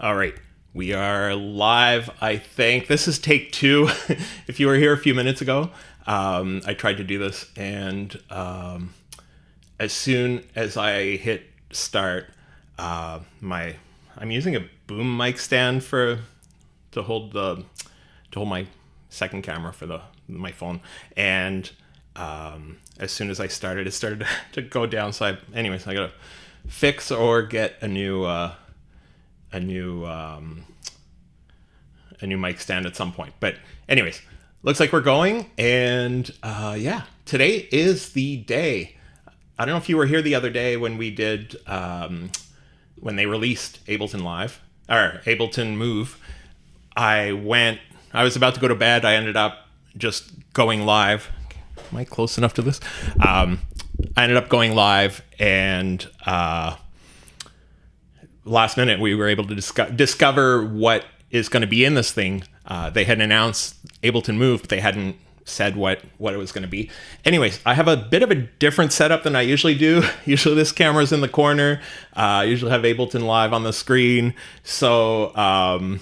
All right, we are live, I think. This is take two. If you were here a few minutes ago, I tried to do this, and as soon as I hit start, I'm using a boom mic stand to hold my second camera for my phone, and as soon as I started, it started to go down. So I gotta fix or get a new mic stand at some point. But anyways, looks like we're going, and today is the day. I don't know if you were here the other day when we did when they released Ableton Live or Ableton Move. I was about to go to bed. I ended up just going live. Am I close enough to this? I ended up going live, and last minute we were able to discover what is going to be in this thing. They had announced Ableton Move, but they hadn't said what it was going to be. Anyways, I have a bit of a different setup than I usually do. Usually this camera's in the corner. I usually have Ableton Live on the screen. So I'm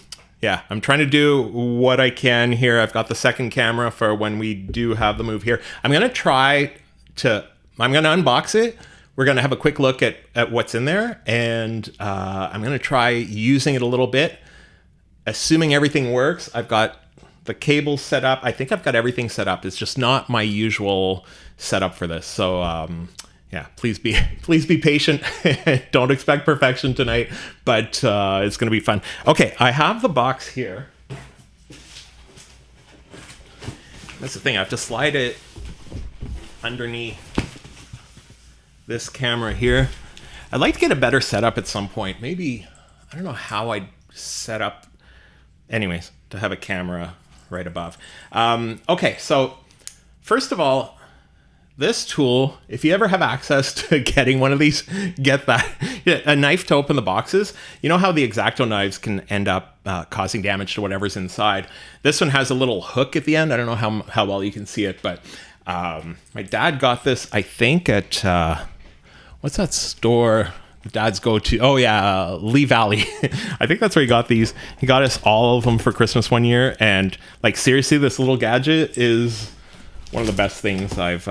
trying to do what I can here. I've got the second camera for when we do have the Move here. I'm going to unbox it. We're going to have a quick look at what's in there, and I'm going to try using it a little bit. Assuming everything works, I've got the cable set up. I think I've got everything set up. It's just not my usual setup for this. So please be patient. Don't expect perfection tonight, but it's going to be fun. Okay, I have the box here. That's the thing. I have to slide it underneath this camera here. I'd like to get a better setup at some point. Maybe, I don't know how I'd set up, anyways, to have a camera right above. Okay, so first of all, this tool, if you ever have access to getting one of these, get that. A knife to open the boxes. You know how the X-Acto knives can end up causing damage to whatever's inside? This one has a little hook at the end. I don't know how well you can see it, but my dad got this, I think, at what's that store dads go to? Oh yeah, Lee Valley. I think that's where he got these. He got us all of them for Christmas one year, and like seriously, this little gadget is one of the best things I've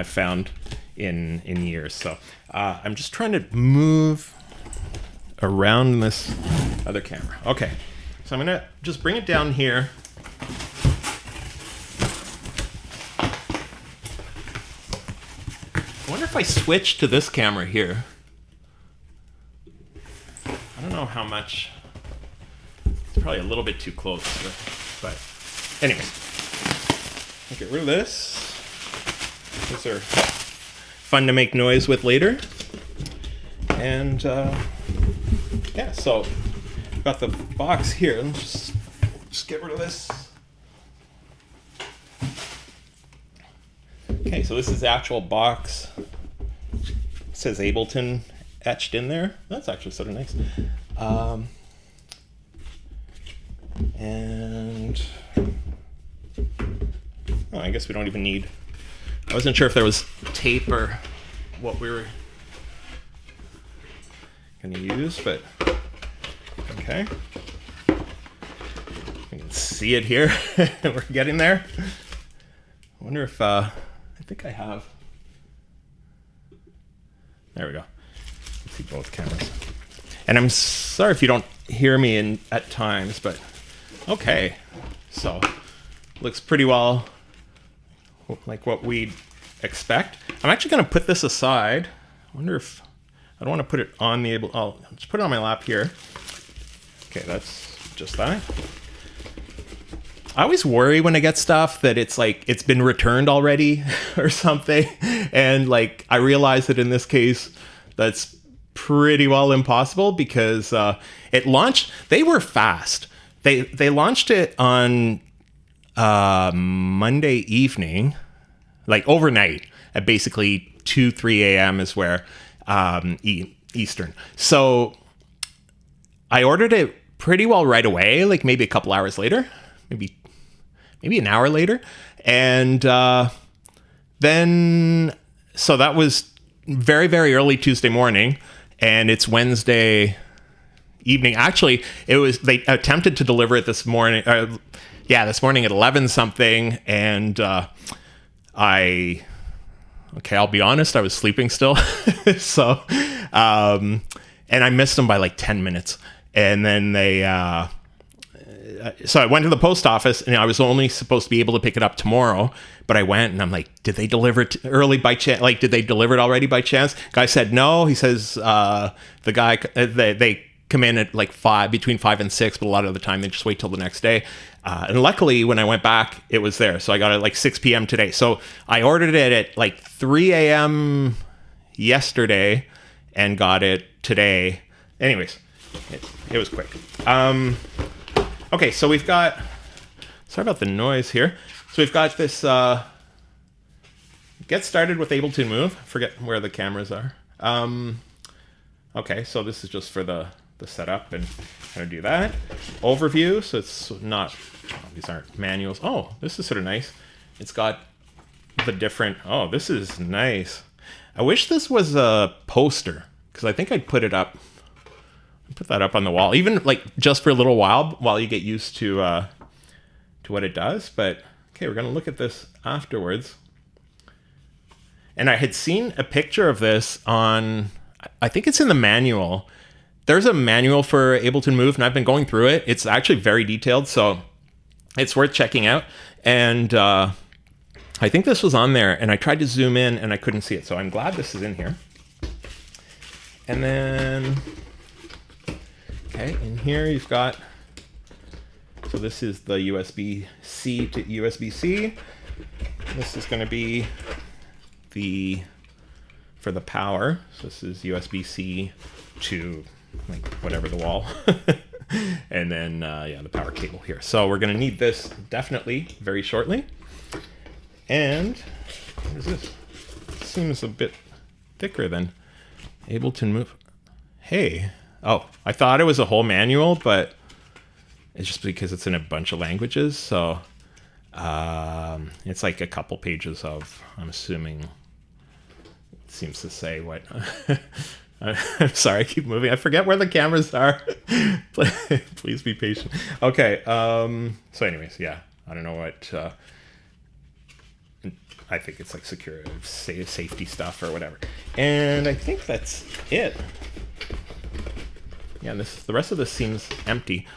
found in years. So I'm just trying to move around this other camera. Okay, so I'm gonna just bring it down here. I wonder if I switch to this camera here. I don't know how much. It's probably a little bit too close, but anyway. I'll get rid of this. These are fun to make noise with later. And so I've got the box here. Let's just get rid of this. Okay, so this is the actual box. It says Ableton etched in there. That's actually sort of nice. I guess we don't even need. I wasn't sure if there was tape or what we were going to use, but okay. You can see it here. We're getting there. I wonder if I think I have. There we go. Let's see both cameras. And I'm sorry if you don't hear me at times, but okay. So looks pretty well like what we'd expect. I'm actually going to put this aside. I wonder if I don't want to put it on the I'll just put it on my lap here. Okay, that's just that. I always worry when I get stuff that it's like it's been returned already or something, and like I realize that in this case that's pretty well impossible because it launched. They were fast. They launched it on Monday evening, like overnight at basically 2-3 a.m. is where Eastern. So I ordered it pretty well right away, like maybe a couple hours later, maybe an hour later. And then, so that was very, very early Tuesday morning, and it's Wednesday evening. Actually, they attempted to deliver it this morning. This morning at 11 something, and I'll be honest, I was sleeping still. So, and I missed them by like 10 minutes. And then so I went to the post office, and I was only supposed to be able to pick it up tomorrow, but I went and I'm like, did they deliver it early by chance? Like, did they deliver it already by chance? Guy said no. He says they come in at like between 5 and 6, but a lot of the time they just wait till the next day. And luckily, when I went back, it was there. So I got it like 6 p.m. today. So I ordered it at like 3 a.m. yesterday and got it today. Anyways, it was quick. Okay, so we've got... Sorry about the noise here. So we've got this... Get started with Ableton Move. Forget where the cameras are. Okay, so this is just for the setup and how to do that. Overview, so it's not... these aren't manuals. Oh, this is sort of nice. It's got the different... Oh, this is nice. I wish this was a poster, because I think I'd put it up... Put that up on the wall, even like just for a little while you get used to what it does. But okay, we're gonna look at this afterwards. And I had seen a picture of this on, I think it's in the manual. There's a manual for Ableton Move, and I've been going through it. It's actually very detailed, so it's worth checking out. And I think this was on there, and I tried to zoom in, and I couldn't see it. So I'm glad this is in here. And then... Okay, in here you've got, so this is the USB-C to USB-C. This is going to be for the power. So this is USB-C to like whatever the wall. And then, the power cable here. So we're going to need this definitely very shortly. And what is this? It seems a bit thicker than Ableton Move. Hey. Oh, I thought it was a whole manual, but it's just because it's in a bunch of languages. So it's like a couple pages of, I'm assuming, it seems to say what. I'm sorry, I keep moving. I forget where the cameras are. Please be patient. Okay. So anyways, yeah, I don't know what. I think it's like secure safety stuff or whatever. And I think that's it. Yeah, the rest of this seems empty.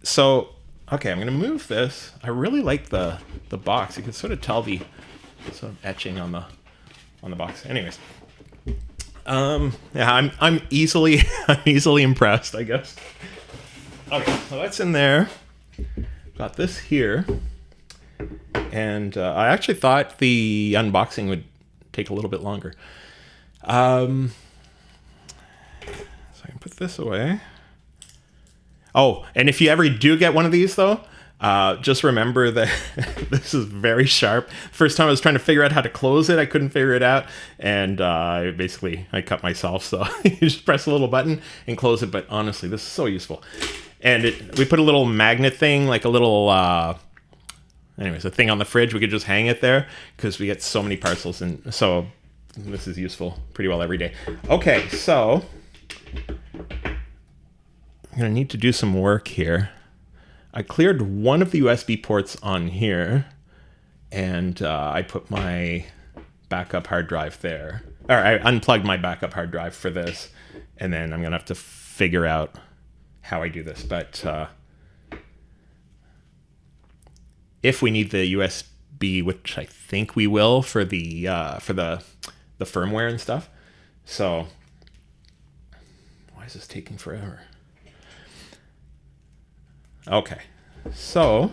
So, okay, I'm going to move this. I really like the box. You can sort of tell the sort of etching on the box. Anyways, I'm easily impressed, I guess. Okay, so that's in there. Got this here, and I actually thought the unboxing would take a little bit longer. So I can put this away. Oh, and if you ever do get one of these, though, just remember that this is very sharp. First time I was trying to figure out how to close it, I couldn't figure it out. And I cut myself. So you just press a little button and close it. But honestly, this is so useful. And we put a little magnet thing, like a little, anyways, a thing on the fridge. We could just hang it there because we get so many parcels. And so this is useful pretty well every day. Okay, so... I'm going to need to do some work here. I cleared one of the USB ports on here, and I put my backup hard drive there. Or I unplugged my backup hard drive for this, and then I'm going to have to figure out how I do this. But if we need the USB, which I think we will for the firmware and stuff. So why is this taking forever? Okay, so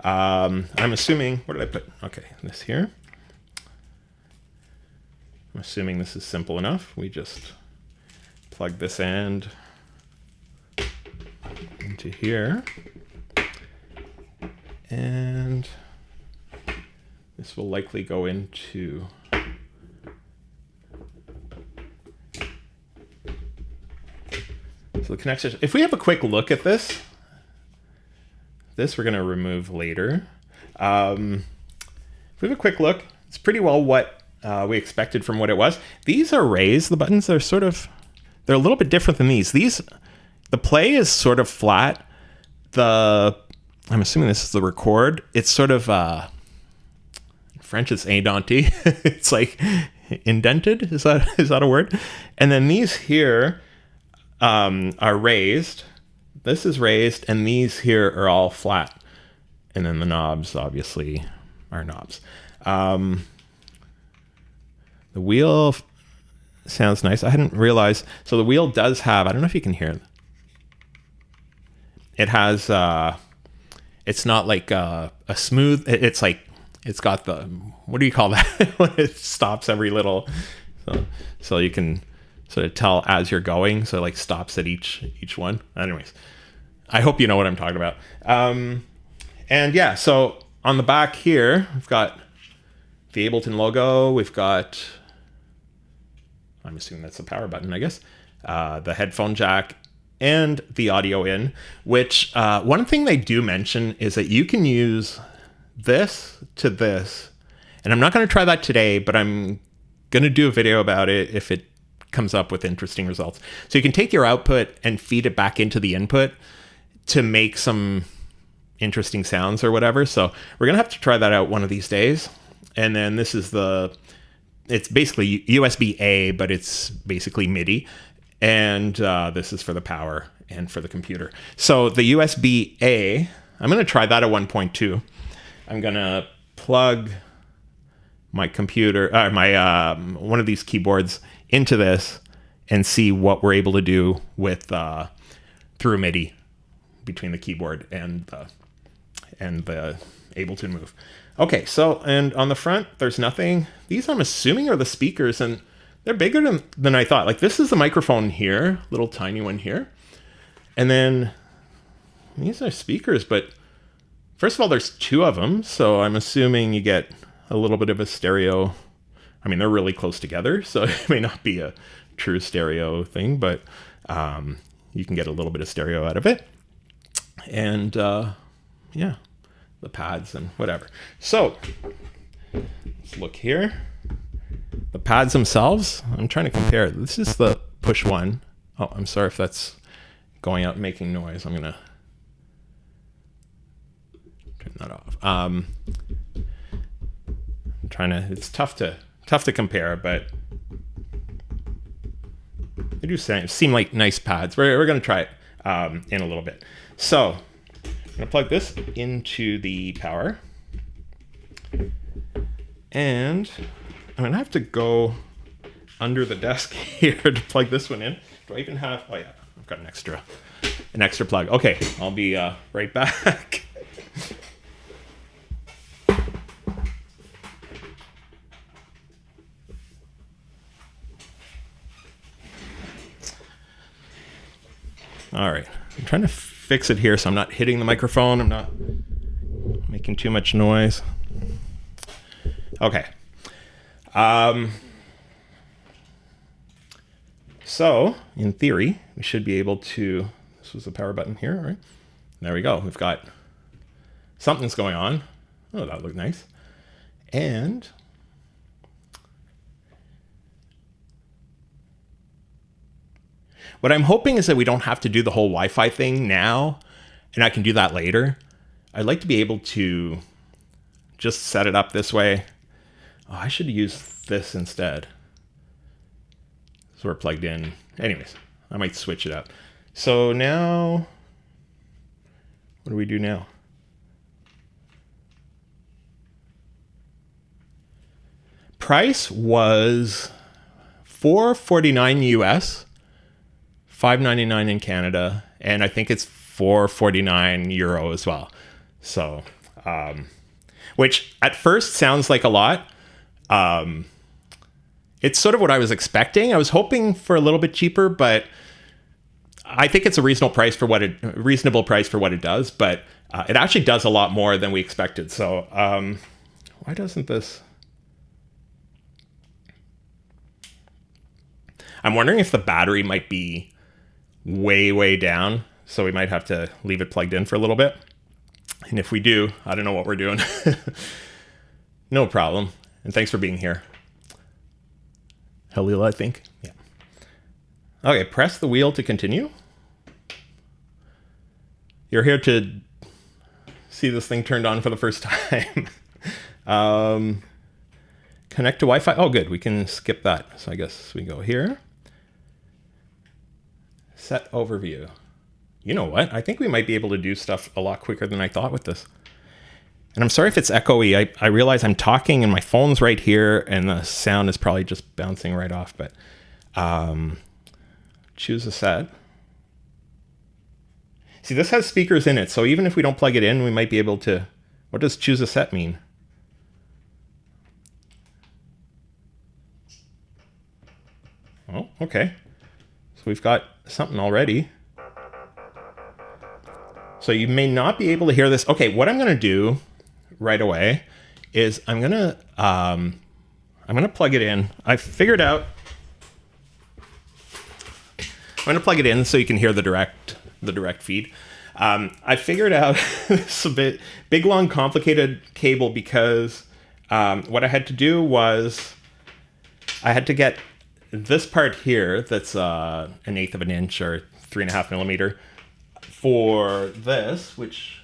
I'm assuming, what did I put? Okay, this here. I'm assuming this is simple enough. We just plug this end into here. And this will likely go into... So the connection, if we have a quick look at this we're going to remove later. If we have a quick look, it's pretty well what we expected from what it was. These are raised. The buttons are they're a little bit different than these. These The play is sort of flat. I'm assuming this is the record. It's sort of in French it's édenté. It's like indented. Is that a word? And then these here are raised. This is raised, and these here are all flat. And then the knobs obviously are knobs. The wheel sounds nice. I hadn't realized. So the wheel does have, I don't know if you can hear it. It has, it's not like a smooth, it's like, it's got the, what do you call that? When it stops every little, so you can sort of tell as you're going. So it like stops at each one. Anyways, I hope you know what I'm talking about. And yeah, so on the back here, we've got the Ableton logo. We've got, I'm assuming that's the power button, I guess. The headphone jack and the audio in, which one thing they do mention is that you can use this to this. And I'm not going to try that today, but I'm going to do a video about it if it comes up with interesting results. So you can take your output and feed it back into the input to make some interesting sounds or whatever. So we're going to have to try that out one of these days. And then this is it's basically USB-A, but it's basically MIDI. And this is for the power and for the computer. So the USB-A, I'm going to try that at 1.2. I'm going to plug my computer, one of these keyboards into this and see what we're able to do with through MIDI between the keyboard and the Ableton Move. Okay, so, and on the front, there's nothing. These, I'm assuming, are the speakers, and they're bigger than I thought. Like, this is the microphone here, little tiny one here. And then these are speakers, but first of all, there's two of them, so I'm assuming you get a little bit of a stereo. I mean, they're really close together, so it may not be a true stereo thing, but you can get a little bit of stereo out of it. And yeah, the pads and whatever. So let's look here. The pads themselves, I'm trying to compare. This is the push one. Oh, I'm sorry if that's going out and making noise. I'm gonna turn that off. I'm trying to, it's tough to compare, but they do seem like nice pads. We're gonna try it in a little bit. So I'm gonna plug this into the power, and I'm gonna have to go under the desk here to plug this one in. Do I even have, oh yeah, I've got an extra plug. Okay, I'll be right back. All right, I'm trying to fix it here so I'm not hitting the microphone. I'm not making too much noise. Okay. So in theory, we should be able to, this was the power button here, right? There we go. We've got something's going on. Oh, that looked nice. And what I'm hoping is that we don't have to do the whole Wi-Fi thing now, and I can do that later. I'd like to be able to just set it up this way. Oh, I should use this instead. So we're plugged in. Anyways, I might switch it up. So now, what do we do now? Price was $449 US, $5.99 in Canada, and I think it's €449 as well. So, which at first sounds like a lot. It's sort of what I was expecting. I was hoping for a little bit cheaper, but I think it's a reasonable price for what it does. But it actually does a lot more than we expected. So why doesn't this? I'm wondering if the battery might be way down. So we might have to leave it plugged in for a little bit. And if we do, I don't know what we're doing. No problem. And thanks for being here. Halila, I think. Yeah. Okay, press the wheel to continue. you're here to see this thing turned on for the first time. Connect to Wi-Fi. Oh, good. We can skip that. So I guess we go here. Set overview. You know what? I think we might be able to do stuff a lot quicker than I thought with this. And I'm sorry if it's echoey. I realize I'm talking and my phone's right here and the sound is probably just bouncing right off, but choose a set. See, this has speakers in it, so even if we don't plug it in, we might be able to... What does choose a set mean? Oh, okay. So we've got something already. So you may not be able to hear this. Okay, what I'm going to do right away is I'm going to plug it in. I figured out... I'm going to plug it in so you can hear the direct feed. I figured out this a big, long, complicated cable because what I had to do was I had to get this part here that's 1/8 of an inch or 3.5 millimeter for this, which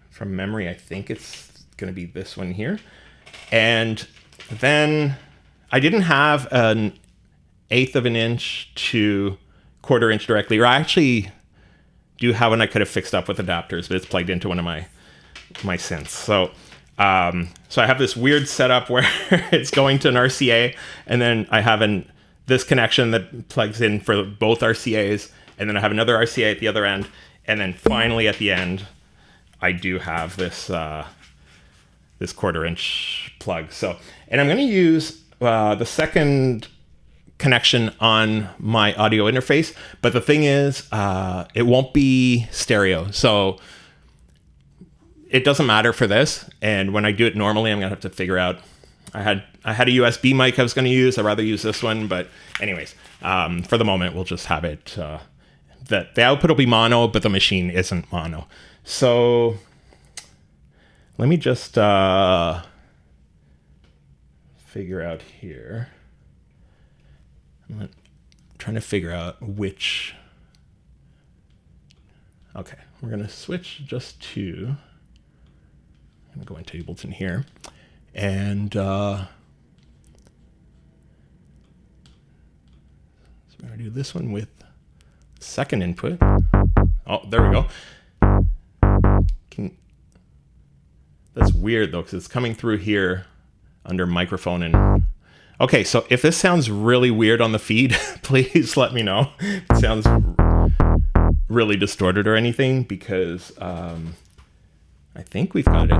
from memory, I think it's going to be this one here. And then I didn't have an 1/8 of an inch to 1/4 inch directly, or I actually do have one I could have fixed up with adapters, but it's plugged into one of my synths. So so I have this weird setup where it's going to an RCA, and then I have this connection that plugs in for both RCAs, and then I have another RCA at the other end, and then finally at the end, I do have this this 1/4 inch plug. So, and I'm going to use the second connection on my audio interface, but the thing is, it won't be stereo, so it doesn't matter for this. And when I do it normally, I'm gonna have to figure out. I had a USB mic I was going to use. I'd rather use this one, but anyways, for the moment, we'll just have it. That the output will be mono, but the machine isn't mono. So let me just figure out here. I'm trying to figure out which. Okay, we're going to switch just to. I'm going to go into Ableton here, and so we're going to do this one with second input. Oh, there we go. That's weird though, because it's coming through here under microphone and. Okay, so if this sounds really weird on the feed, please let me know. If it sounds really distorted or anything, because I think we've got it.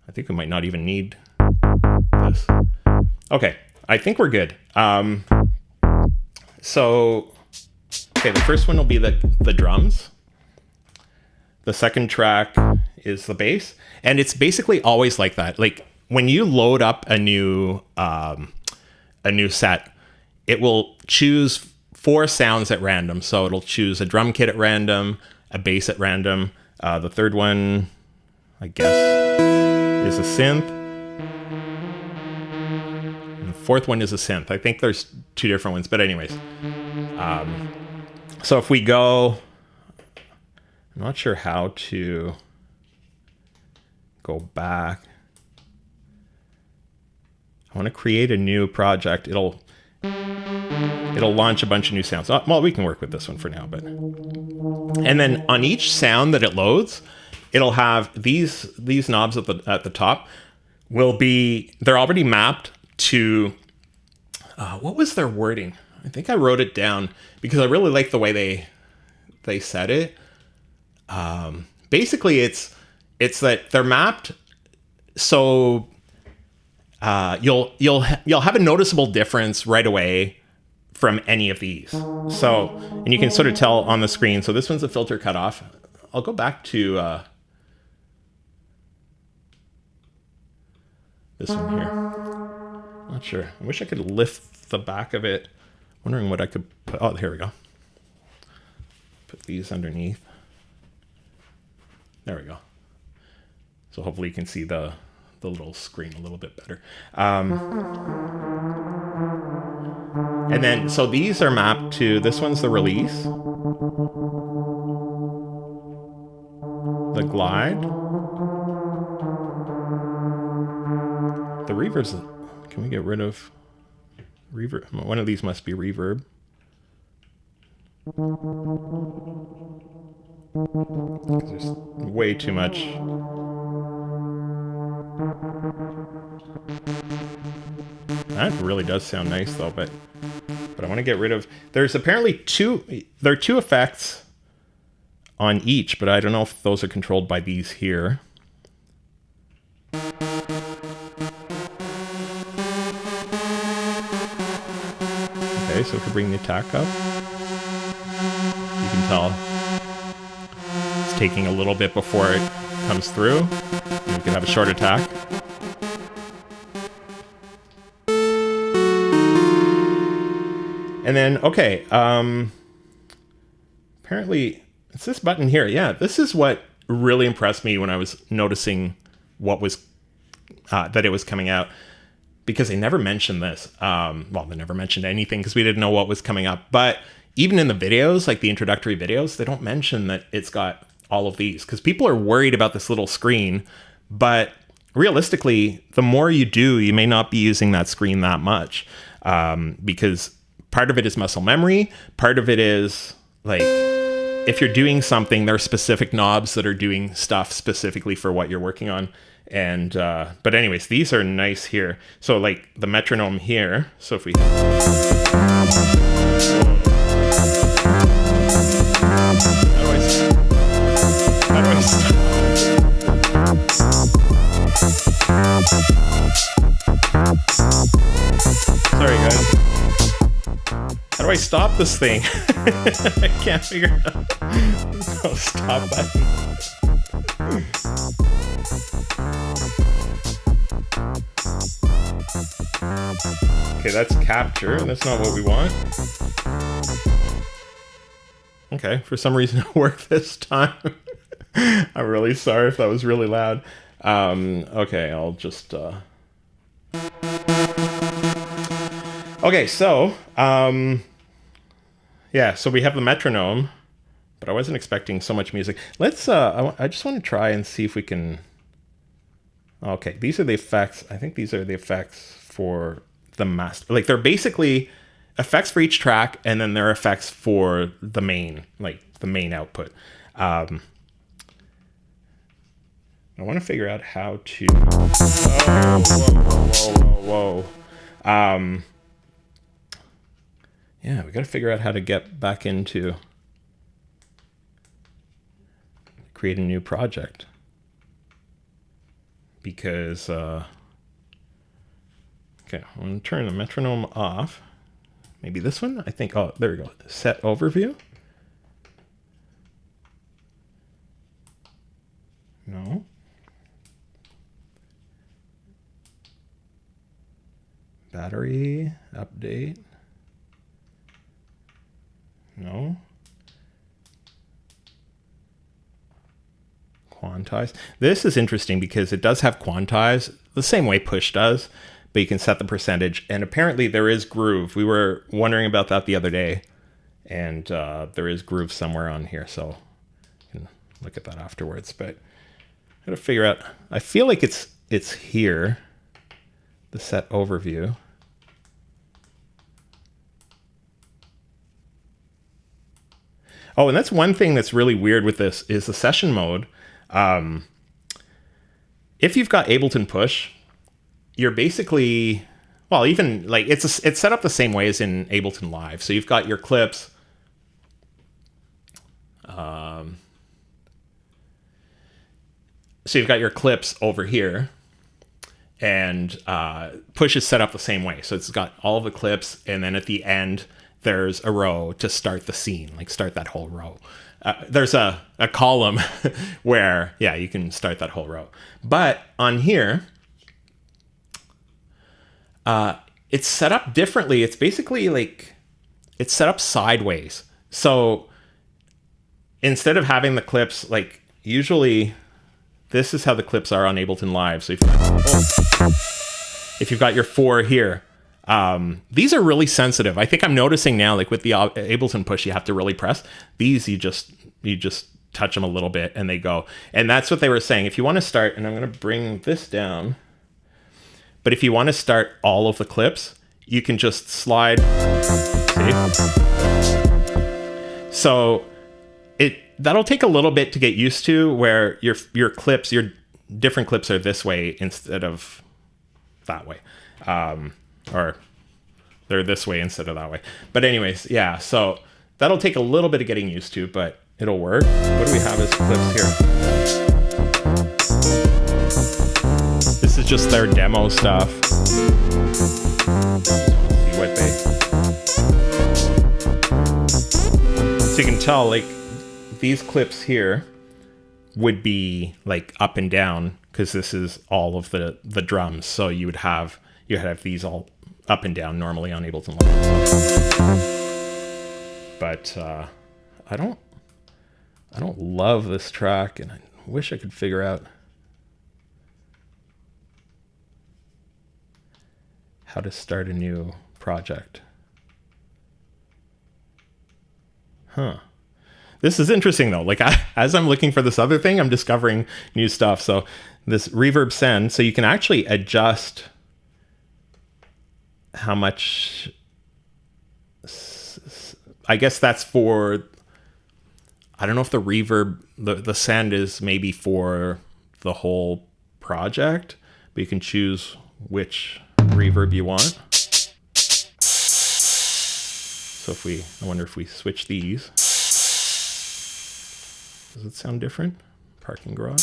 I think we might not even need this. Okay, I think we're good. So, okay, the first one will be the drums. The second track is the bass. And it's basically always like that. Like, when you load up a new set, it will choose 4 sounds at random. So it'll choose a drum kit at random, a bass at random. The third one, I guess, is a synth. And the fourth one is a synth. I think there's 2 different ones, but anyways. So if we go, I'm not sure how to go back. I want to create a new project. It'll launch a bunch of new sounds. Well, we can work with this one for now, but and then on each sound that it loads, it'll have these knobs at the top they're already mapped to what was their wording? I think I wrote it down because I really like the way they said it. Basically, it's that they're mapped so. You'll have a noticeable difference right away from any of these. So, and you can sort of tell on the screen. So this one's a filter cutoff. I'll go back to this one here. Not sure. I wish I could lift the back of it. Wondering what I could put. Oh, here we go. Put these underneath. There we go. So hopefully you can see the little screen a little bit better. And And then, so these are mapped to, this one's the release, the glide, the reverb's, can we get rid of reverb? One of these must be reverb. There's way too much. That really does sound nice though, but I want to get rid of, there's apparently there are two effects on each, but I don't know if those are controlled by these here. Okay, so if we bring the attack up, you can tell it's taking a little bit before it comes through. And we can have a short attack. And then, okay, apparently it's this button here. Yeah, this is what really impressed me when I was noticing what was, that it was coming out, because they never mentioned this. Well, they never mentioned anything because we didn't know what was coming up. But even in the videos, like the introductory videos, they don't mention that it's got all of these because people are worried about this little screen. But realistically, the more you do, you may not be using that screen that much, because part of it is muscle memory. Part of it is like, if you're doing something, there are specific knobs that are doing stuff specifically for what you're working on. And, but anyways, these are nice here. So like the metronome here. So if we, sorry guys. How do I stop this thing? I can't figure it out. No stop button. Okay, that's capture. That's not what we want. Okay, for some reason it worked this time. I'm really sorry if that was really loud. Okay, I'll just... Okay, so, yeah, so we have the metronome, but I wasn't expecting so much music. Let's, I just want to try and see if we can, okay, these are the effects. I think these are the effects for the master. Like, they're basically effects for each track, and then they're effects for the main, like, the main output. I want to figure out how to, whoa. Yeah, we got to figure out how to get back into create a new project, because okay, I'm going to turn the metronome off. Maybe this one, I think. Oh, there we go. Set overview. No. Battery update. No. Quantize. This is interesting because it does have quantize the same way push does, but you can set the percentage, and apparently there is groove. We were wondering about that the other day, and there is groove somewhere on here, so you can look at that afterwards. But I gotta figure out, I feel like it's here, the set overview. Oh, and that's one thing that's really weird with this is the session mode. If you've got Ableton Push, you're basically, well, even like it's set up the same way as in Ableton Live. So you've got your clips. So you've got your clips over here, and Push is set up the same way. So it's got all the clips, and then at the end, there's a row to start the scene, like start that whole row. There's a column where, yeah, you can start that whole row. But on here, it's set up differently. It's basically like, it's set up sideways. So instead of having the clips, like usually this is how the clips are on Ableton Live. So if you've got your 4 here, These are really sensitive. I think I'm noticing now, like with the Ableton push, you have to really press. These, you just touch them a little bit and they go. And that's what they were saying. If you want to start, and I'm going to bring this down, but if you want to start all of the clips, you can just slide. See? So that'll take a little bit to get used to, where your clips, your different clips are this way instead of that way. Or they're this way instead of that way. But anyways, yeah, so that'll take a little bit of getting used to, but it'll work. What do we have as clips here? This is just their demo stuff. See what so you can tell, like, these clips here would be like up and down, because this is all of the drums. So you would have these all up and down normally on Ableton Live. But I don't love this track, and I wish I could figure out how to start a new project. Huh. This is interesting though. Like as I'm looking for this other thing, I'm discovering new stuff. So this reverb send, so you can actually adjust how much, I guess that's for, I don't know if the reverb, the send is maybe for the whole project, but you can choose which reverb you want. So I wonder if we switch these. Does it sound different? Parking garage.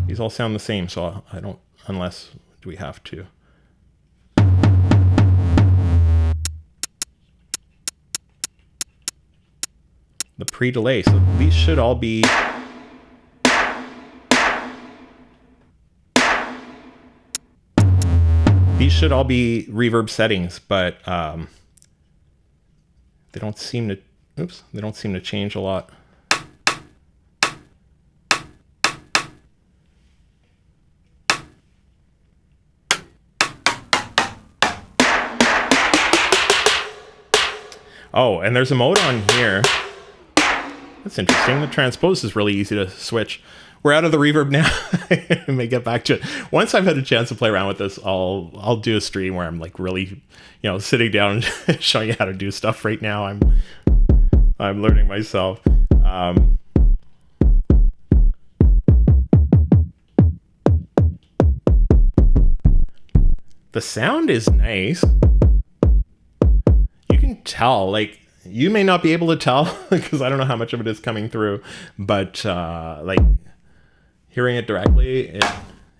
These all sound the same, so I don't, unless do we have to. The pre-delay, so these should all be reverb settings, but they don't seem to change a lot. Oh, and there's a mode on here. That's interesting. The transpose is really easy to switch. We're out of the reverb now. I may get back to it. Once I've had a chance to play around with this, I'll do a stream where I'm like really, sitting down and showing you how to do stuff. Right now, I'm learning myself. The sound is nice. You can tell, like, you may not be able to tell because I don't know how much of it is coming through, but like hearing it directly,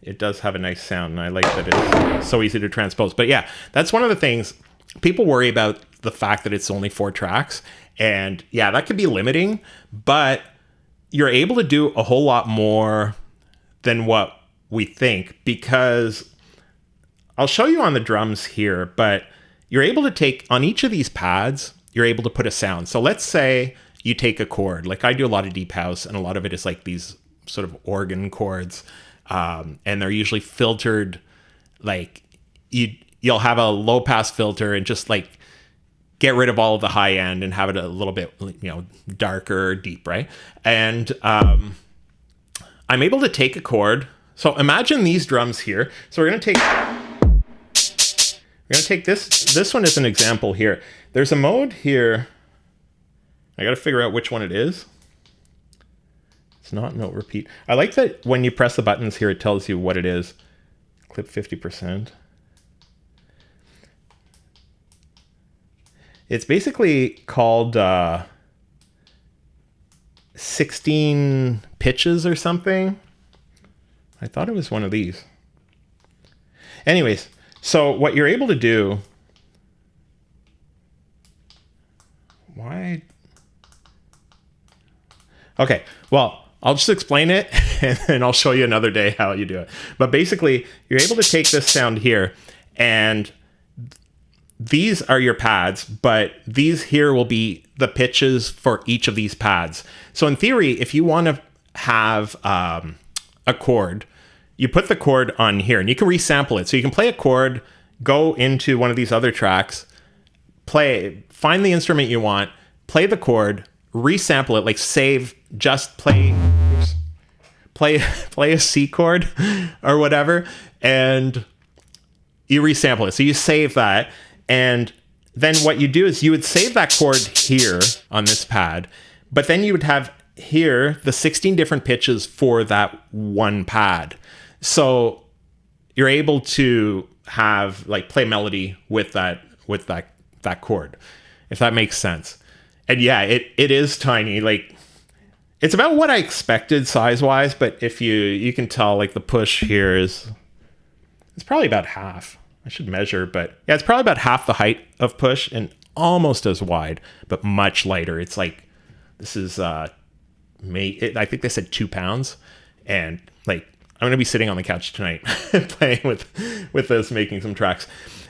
it does have a nice sound, and I like that it's so easy to transpose. But yeah, that's one of the things people worry about, the fact that it's only 4 tracks, and yeah, that could be limiting, but you're able to do a whole lot more than what we think, because I'll show you on the drums here, but you're able to take on each of these pads, you're able to put a sound. So let's say you take a chord, like I do a lot of deep house, and a lot of it is like these sort of organ chords, and they're usually filtered, like you'll have a low pass filter and just like get rid of all of the high end and have it a little bit, darker, deep, right? And I'm able to take a chord. So imagine these drums here. So we're gonna take this one as an example here. There's a mode here. I gotta figure out which one it is. It's not note repeat. I like that when you press the buttons here, it tells you what it is. Clip 50%. It's basically called 16 pitches or something. I thought it was one of these. Anyways, so what you're able to do, why? Okay, well, I'll just explain it and then I'll show you another day how you do it. But basically, you're able to take this sound here, and these are your pads, but these here will be the pitches for each of these pads. So in theory, if you want to have a chord, you put the chord on here, and you can resample it. So you can play a chord, go into one of these other tracks, find the instrument you want, play the chord, resample it, like save, just play a C chord or whatever, and you resample it. So you save that, and then what you do is you would save that chord here on this pad, but then you would have here the 16 different pitches for that one pad. So you're able to have like play melody with that chord, if that makes sense. And yeah, it is tiny. Like, it's about what I expected size-wise, but if you can tell, like, the push here it's probably about half. I should measure, but yeah, it's probably about half the height of push and almost as wide, but much lighter. It's like, this is I think they said 2 pounds, and like, I'm gonna be sitting on the couch tonight playing with this, making some tracks.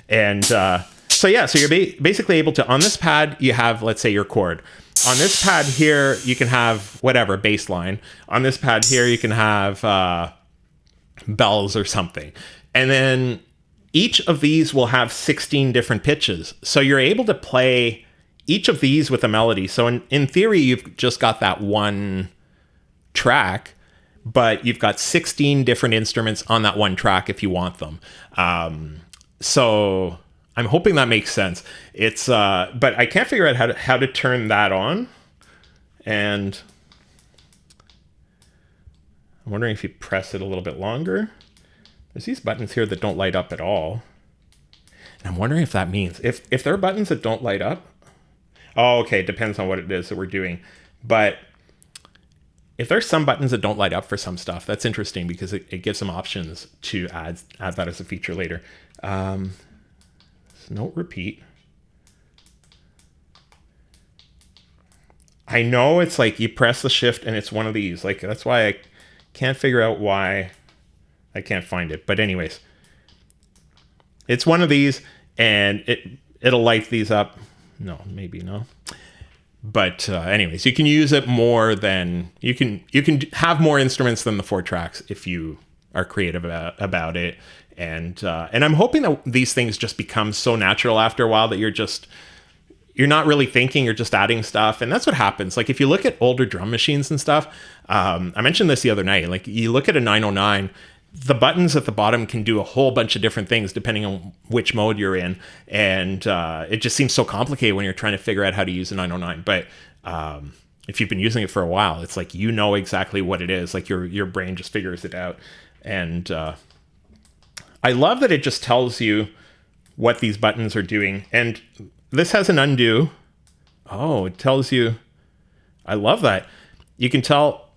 And so yeah, so you're basically able to, on this pad you have, let's say, your chord. On this pad here you can have whatever bass line. On this pad here you can have bells or something, and then each of these will have 16 different pitches. So you're able to play each of these with a melody. So in theory, you've just got that one track, but you've got 16 different instruments on that one track if you want them. So I'm hoping that makes sense. It's but I can't figure out how to turn that on. And I'm wondering if you press it a little bit longer. There's these buttons here that don't light up at all. And I'm wondering if that means, if there are buttons that don't light up, oh, okay, it depends on what it is that we're doing. But if there's some buttons that don't light up for some stuff, that's interesting, because it gives some options to add that as a feature later. Note repeat. I know it's like you press the shift and it's one of these. Like, that's why I can't figure out why I can't find it. But anyways, it's one of these, and it'll light these up. No, maybe no. But anyways, you can use it more than you can have more instruments than the 4 tracks if you are creative about it. And I'm hoping that these things just become so natural after a while that you're not really thinking, you're just adding stuff. And that's what happens. Like, if you look at older drum machines and stuff, I mentioned this the other night, like, you look at a 909, the buttons at the bottom can do a whole bunch of different things depending on which mode you're in. And it just seems so complicated when you're trying to figure out how to use a 909. But if you've been using it for a while, it's like, you know exactly what it is. Like, your brain just figures it out. And I love that it just tells you what these buttons are doing. And this has an undo. Oh, it tells you. I love that. You can tell.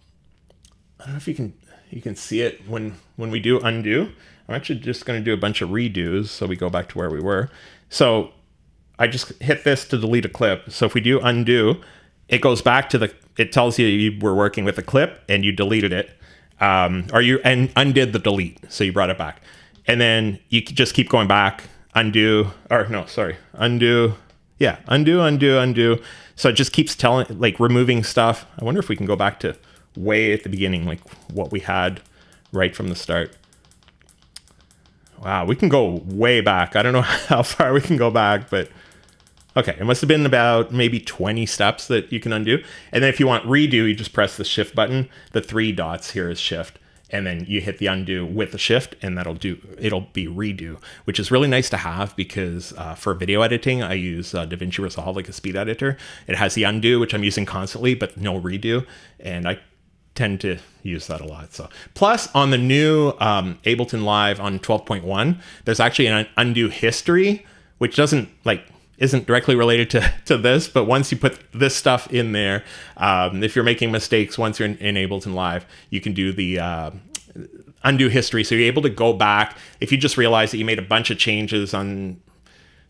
I don't know if you can see it when we do undo. I'm actually just going to do a bunch of redos, so we go back to where we were. So I just hit this to delete a clip. So if we do undo, it goes back to it tells you were working with a clip and you deleted it. And undid the delete, so you brought it back. And then you just keep going back, undo. Yeah, undo. So it just keeps removing stuff. I wonder if we can go back to way at the beginning, like what we had right from the start. Wow, we can go way back. I don't know how far we can go back, but okay, it must have been about maybe 20 steps that you can undo. And then if you want redo, you just press the shift button. The 3 dots here is shift. And then you hit the undo with the shift, and it'll be redo, which is really nice to have, because for video editing, I use DaVinci Resolve, like a speed editor. It has the undo, which I'm using constantly, but no redo. And I tend to use that a lot. So plus, on the new Ableton Live on 12.1, there's actually an undo history, which isn't directly related to this, but once you put this stuff in there, if you're making mistakes, once you're in Ableton Live, you can do the undo history. So you're able to go back. If you just realize that you made a bunch of changes on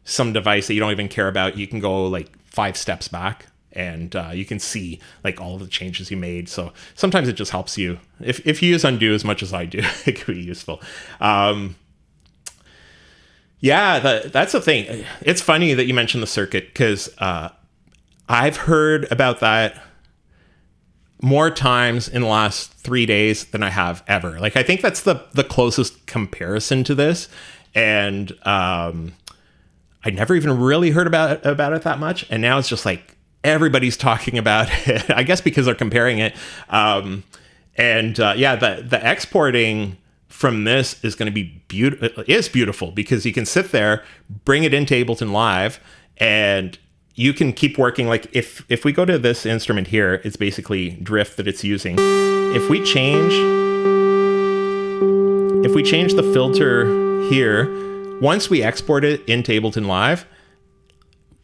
some device that you don't even care about, you can go like 5 steps back, and you can see like all of the changes you made. So sometimes it just helps you. If you use undo as much as I do, it could be useful. Yeah, that's the thing. It's funny that you mentioned the circuit, because I've heard about that more times in the last 3 days than I have ever. Like, I think that's the closest comparison to this. And I never even really heard about it that much. And now it's just like everybody's talking about it, I guess because they're comparing it. Yeah, the exporting from this is going to be beautiful because you can sit there, bring it into Ableton Live, and you can keep working. Like if we go to this instrument here, it's basically drift that it's using. If we change the filter here, once we export it into Ableton Live,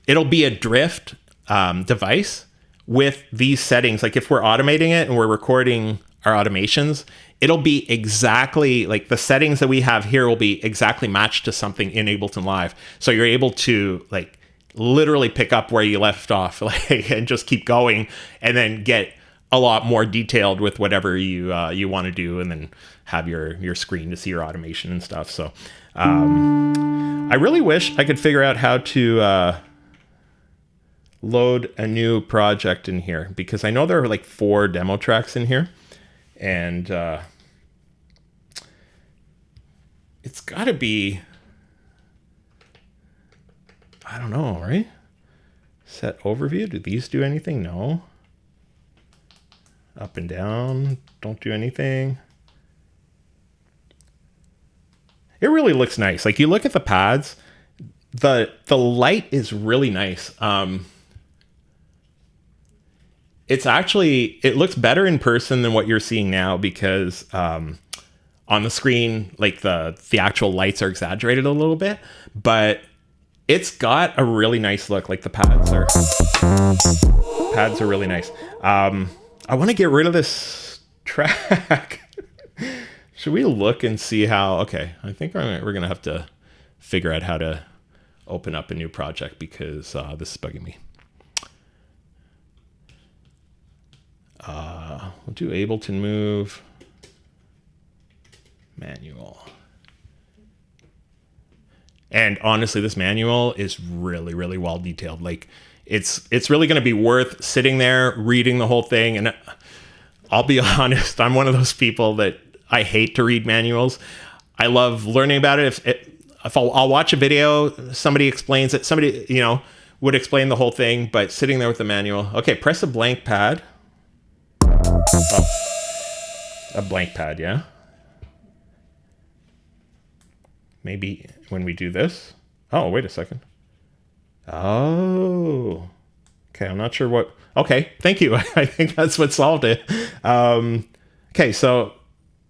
it'll be a drift device with these settings. Like if we're automating it and we're recording our automations, it'll be exactly like the settings that we have here will be exactly matched to something in Ableton Live. So you're able to like literally pick up where you left off, like, and just keep going, and then get a lot more detailed with whatever you want to do, and then have your screen to see your automation and stuff. So I really wish I could figure out how to load a new project in here, because I know there are like 4 demo tracks in here, and it's got to be, I don't know, right? Set overview. Do these do anything? No. Up and down don't do anything. It really looks nice. Like, you look at the pads, the light is really nice. It's actually, it looks better in person than what you're seeing now, because on the screen, like the actual lights are exaggerated a little bit, but it's got a really nice look. Like the pads are really nice. I want to get rid of this track. Should we look and see how? Okay, I think we're gonna have to figure out how to open up a new project, because this is bugging me. We'll do Ableton Move manual. And honestly, this manual is really, really well detailed. Like, it's really going to be worth sitting there, reading the whole thing. And I'll be honest, I'm one of those people that I hate to read manuals. I love learning about it. If I'll watch a video, somebody explains it, somebody, would explain the whole thing, but sitting there with the manual. Okay, press a blank pad. Oh, a blank pad, yeah. Maybe when we do this. Oh, wait a second. Oh, okay. I'm not sure what. Okay, thank you. I think that's what solved it. Okay, so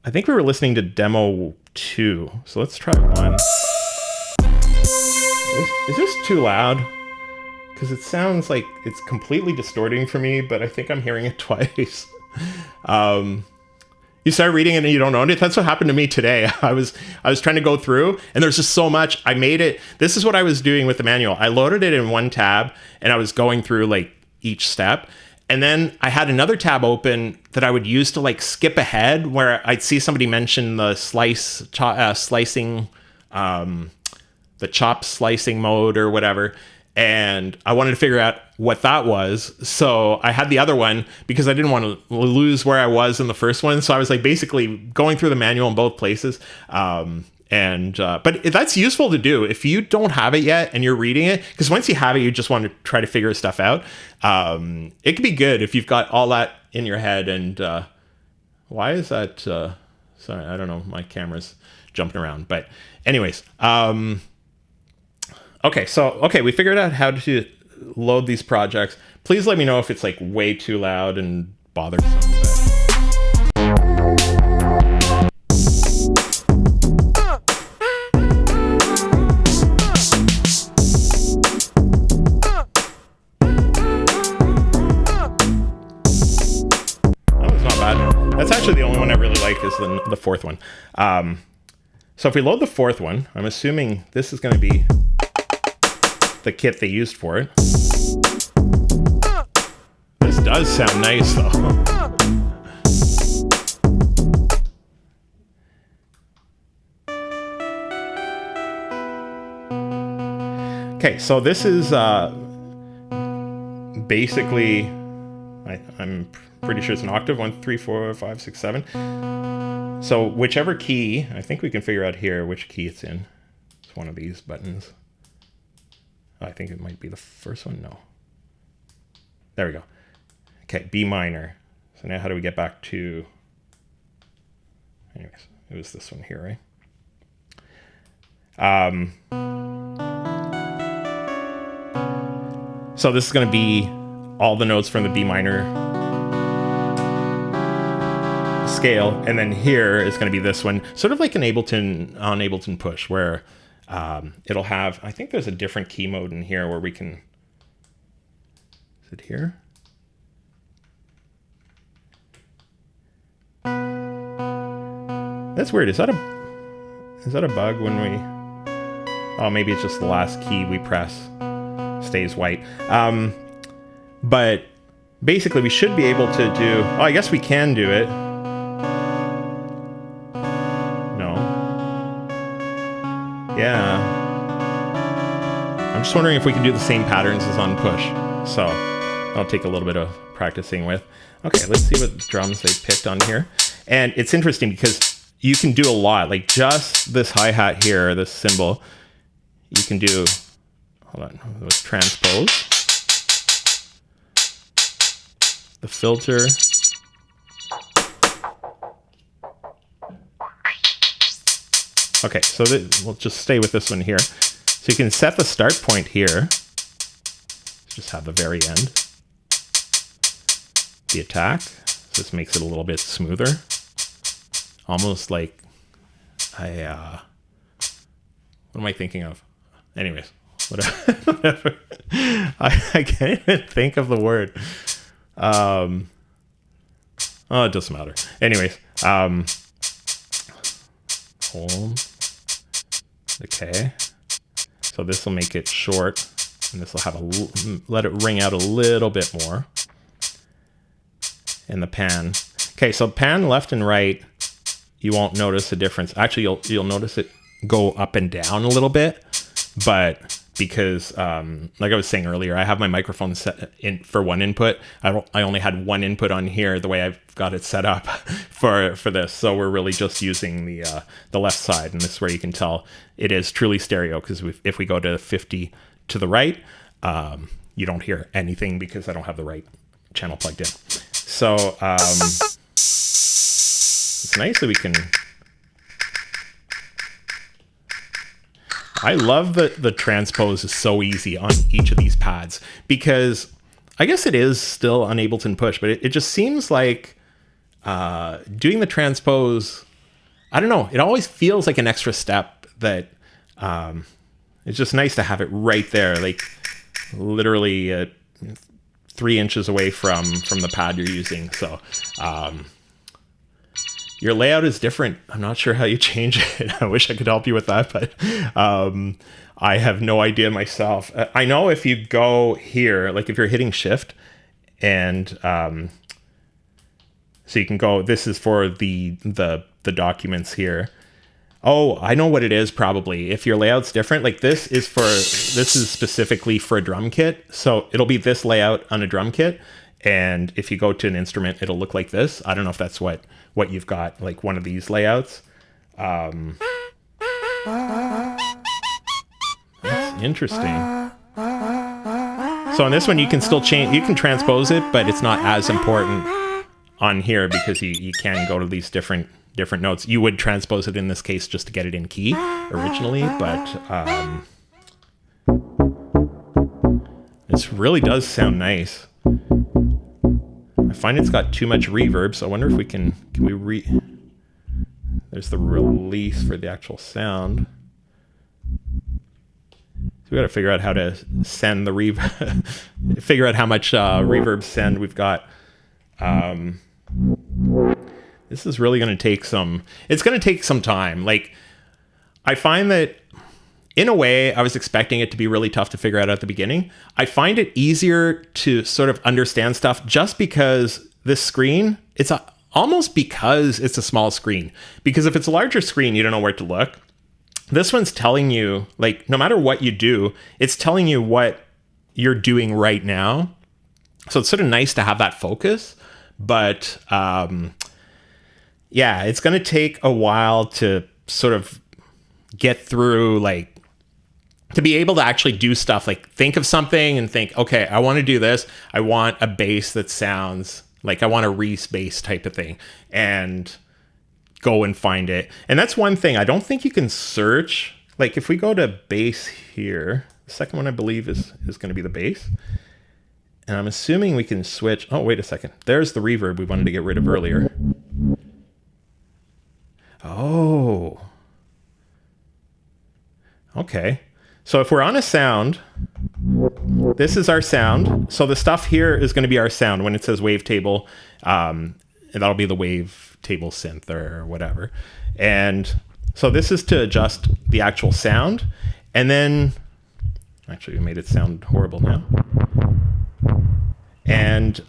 I think we were listening to demo 2. So let's try 1. Is this too loud? Because it sounds like it's completely distorting for me, but I think I'm hearing it twice. You start reading it and you don't know it. That's what happened to me today. I was trying to go through, and there's just so much. I made it. This is what I was doing with the manual. I loaded it in one tab, and I was going through like each step. And then I had another tab open that I would use to like skip ahead, where I'd see somebody mention the slicing, the chop slicing mode or whatever. And I wanted to figure out what that was. So I had the other one because I didn't want to lose where I was in the first one. So I was like basically going through the manual in both places. But that's useful to do if you don't have it yet and you're reading it, because once you have it, you just want to try to figure stuff out. It could be good if you've got all that in your head. And why is that? Sorry, I don't know. My camera's jumping around. But anyways, okay, we figured out how to load these projects. Please let me know if it's like way too loud and bothersome. That's actually the only one I really like, is the fourth one. So if we load the fourth one, I'm assuming this is going to be the kit they used for it. This does sound nice, though. Okay, so this is basically I'm pretty sure it's an octave. 1, 3, 4, 5, 6, 7. So whichever key, I think we can figure out here which key it's in. It's one of these buttons. I think it might be the first one. No. There we go. Okay, B minor. So now how do we get back to... Anyways, it was this one here, right? So this is going to be all the notes from the B minor scale, and then here is going to be this one, sort of like an Ableton push, where it'll have, I think there's a different key mode in here where we can, is it here? That's weird. Is that a bug when we, oh, maybe it's just the last key we press stays white. But basically we should be able to do, oh, I guess we can do it. No. Yeah. I'm just wondering if we can do the same patterns as on push. So I'll take a little bit of practicing with. Okay, let's see what drums they picked on here. And it's interesting because you can do a lot, like just this hi-hat here, this cymbal, you can do, hold on, let's transpose. The filter. Okay, so we'll just stay with this one here. So you can set the start point here. Just have the very end. The attack. So this makes it a little bit smoother. Almost like what am I thinking of? Anyways, whatever. I can't even think of the word. Oh, it doesn't matter. Anyways, hold. Okay. So this will make it short, and this will have let it ring out a little bit more. And the pan. Okay, so pan left and right, you won't notice a difference. Actually, you'll notice it go up and down a little bit, but because like I was saying earlier, I have my microphone set in for one input. I only had one input on here the way I've got it set up for this. So we're really just using the left side, and this is where you can tell it is truly stereo, because if we go to 50 to the right, you don't hear anything because I don't have the right channel plugged in. So it's nice that we can. I love that the transpose is so easy on each of these pads, because I guess it is still on Ableton Push, but it just seems like doing the transpose, I don't know, it always feels like an extra step that it's just nice to have it right there, like literally 3 inches away from the pad you're using. So your layout is different. I'm not sure how you change it. I wish I could help you with that, but I have no idea myself. I know if you go here, like if you're hitting shift and so you can go, this is for the documents here. Oh, I know what it is probably. If your layout's different, like this is specifically for a drum kit. So it'll be this layout on a drum kit. And if you go to an instrument, it'll look like this. I don't know if that's what you've got, like one of these layouts. That's interesting. So on this one, you can still change, you can transpose it, but it's not as important on here because you can go to these different notes. You would transpose it in this case just to get it in key originally, but this really does sound nice. I find it's got too much reverb, so I wonder if we can there's the release for the actual sound. So we got to figure out how to send the reverb, figure out how much reverb send we've got. This is really going to take it's going to take some time. Like, I find that in a way, I was expecting it to be really tough to figure out at the beginning. I find it easier to sort of understand stuff just because this screen, almost because it's a small screen. Because if it's a larger screen, you don't know where to look. This one's telling you, like, no matter what you do, it's telling you what you're doing right now. So it's sort of nice to have that focus, but yeah, it's going to take a while to sort of get through, like, to be able to actually do stuff, like think of something and think, okay, I want to do this. I want a bass that sounds like, I want a Reese bass type of thing, and go and find it. And that's one thing. I don't think you can search. Like if we go to bass here, the second one I believe is going to be the bass. And I'm assuming we can switch. Oh, wait a second. There's the reverb we wanted to get rid of earlier. Oh. Okay. So if we're on a sound, this is our sound. So the stuff here is going to be our sound when it says wavetable. And that'll be the wavetable synth or whatever. And so this is to adjust the actual sound. And then, actually we made it sound horrible now. And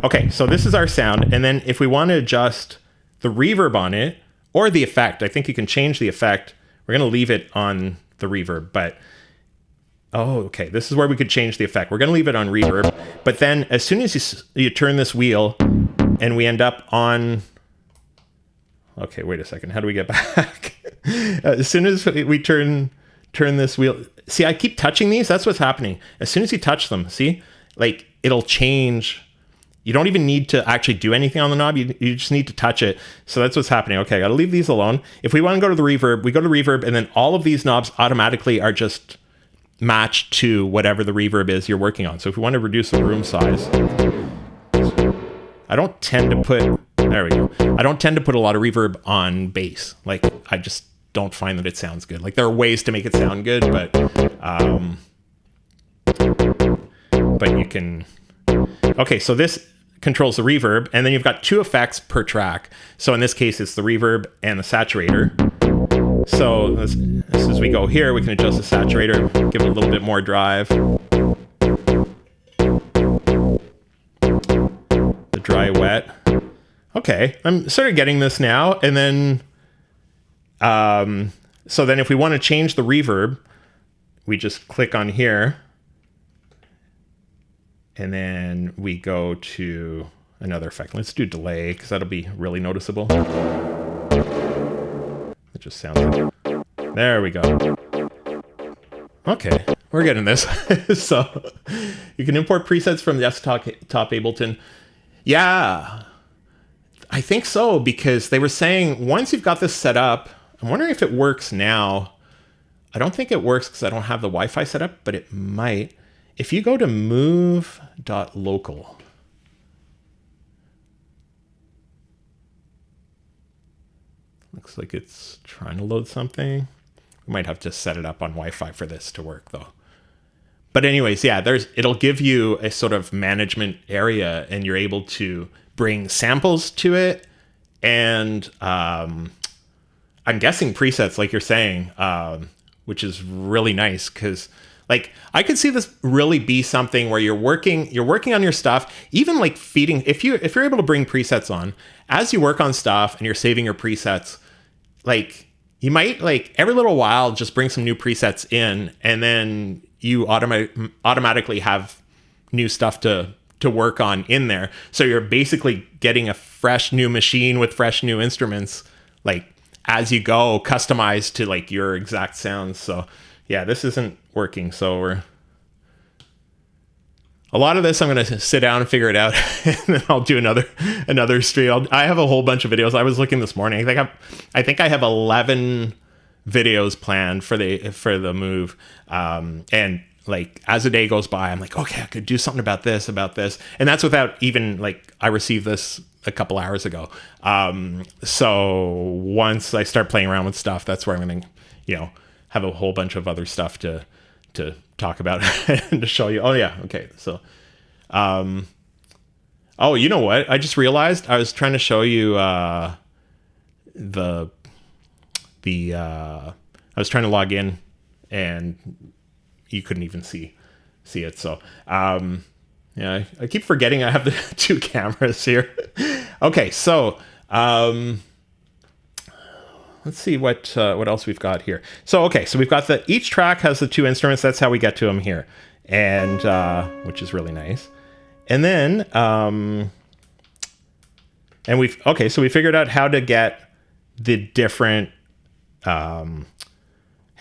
okay, so this is our sound. And then if we want to adjust the reverb on it, or the effect, I think you can change the effect. We're going to leave it on the reverb, but oh, okay, this is where we could change the effect. We're going to leave it on reverb, but then as soon as you turn this wheel and we end up on, okay, wait a second, how do we get back? As soon as we turn this wheel, see, I keep touching these. That's what's happening. As soon as you touch them, see, like it'll change. You don't even need to actually do anything on the knob. You just need to touch it. So that's what's happening. Okay, I got to leave these alone. If we want to go to the reverb, we go to reverb, and then all of these knobs automatically are just matched to whatever the reverb is you're working on. So if we want to reduce the room size, I don't tend to put, there we go. I don't tend to put a lot of reverb on bass. Like, I just don't find that it sounds good. Like, there are ways to make it sound good, but you can, okay, so this controls the reverb, and then you've got two effects per track. So in this case, it's the reverb and the saturator. So as we go here, we can adjust the saturator, give it a little bit more drive. The dry wet. Okay, I'm sort of getting this now. And then, so then if we want to change the reverb, we just click on here. And then we go to another effect. Let's do delay, because that'll be really noticeable. It just sounds like, there we go. Okay, we're getting this. So you can import presets from desktop Ableton. Yeah, I think so, because they were saying once you've got this set up, I'm wondering if it works now. I don't think it works because I don't have the Wi-Fi set up, but it might. If you go to move.local, looks like it's trying to load something. We might have to set it up on Wi-Fi for this to work though. But anyways, yeah, it'll give you a sort of management area, and you're able to bring samples to it. And I'm guessing presets, like you're saying, which is really nice, because like, I could see this really be something where you're working on your stuff, even like feeding, if you're able to bring presets on, as you work on stuff and you're saving your presets, like you might like every little while just bring some new presets in, and then you automatically have new stuff to work on in there. So you're basically getting a fresh new machine with fresh new instruments, like as you go, customized to like your exact sounds. So yeah, this isn't working. So a lot of this I'm going to sit down and figure it out, and then I'll do another stream. I have a whole bunch of videos. I was looking this morning. I think I have 11 videos planned for the Move. And like as the day goes by, I'm like, okay, I could do something about this. And that's without even like, I received this a couple hours ago. So once I start playing around with stuff, that's where I'm going to, have a whole bunch of other stuff to talk about and to show you. Oh yeah. Okay. So, oh, you know what? I just realized I was trying to show you, I was trying to log in and you couldn't even see it. So, yeah, I keep forgetting I have the two cameras here. Okay. So, let's see what else we've got here. So, okay, so we've got each track has the 2 instruments. That's how we get to them here. And, which is really nice. And then, so we figured out how to get the different, how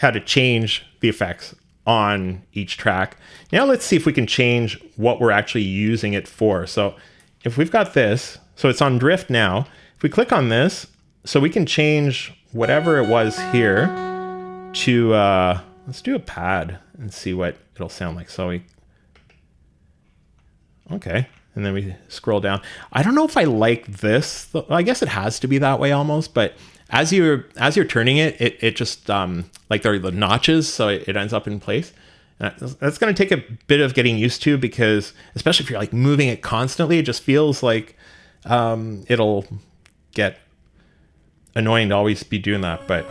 to change the effects on each track. Now let's see if we can change what we're actually using it for. So if we've got this, so it's on drift now. If we click on this, so we can change whatever it was here to, let's do a pad and see what it'll sound like. So okay. And then we scroll down. I don't know if I like this. I guess it has to be that way almost, but as you're turning it just like there are the notches, so it ends up in place. That's going to take a bit of getting used to, because especially if you're like moving it constantly, it just feels like it'll get annoying to always be doing that. But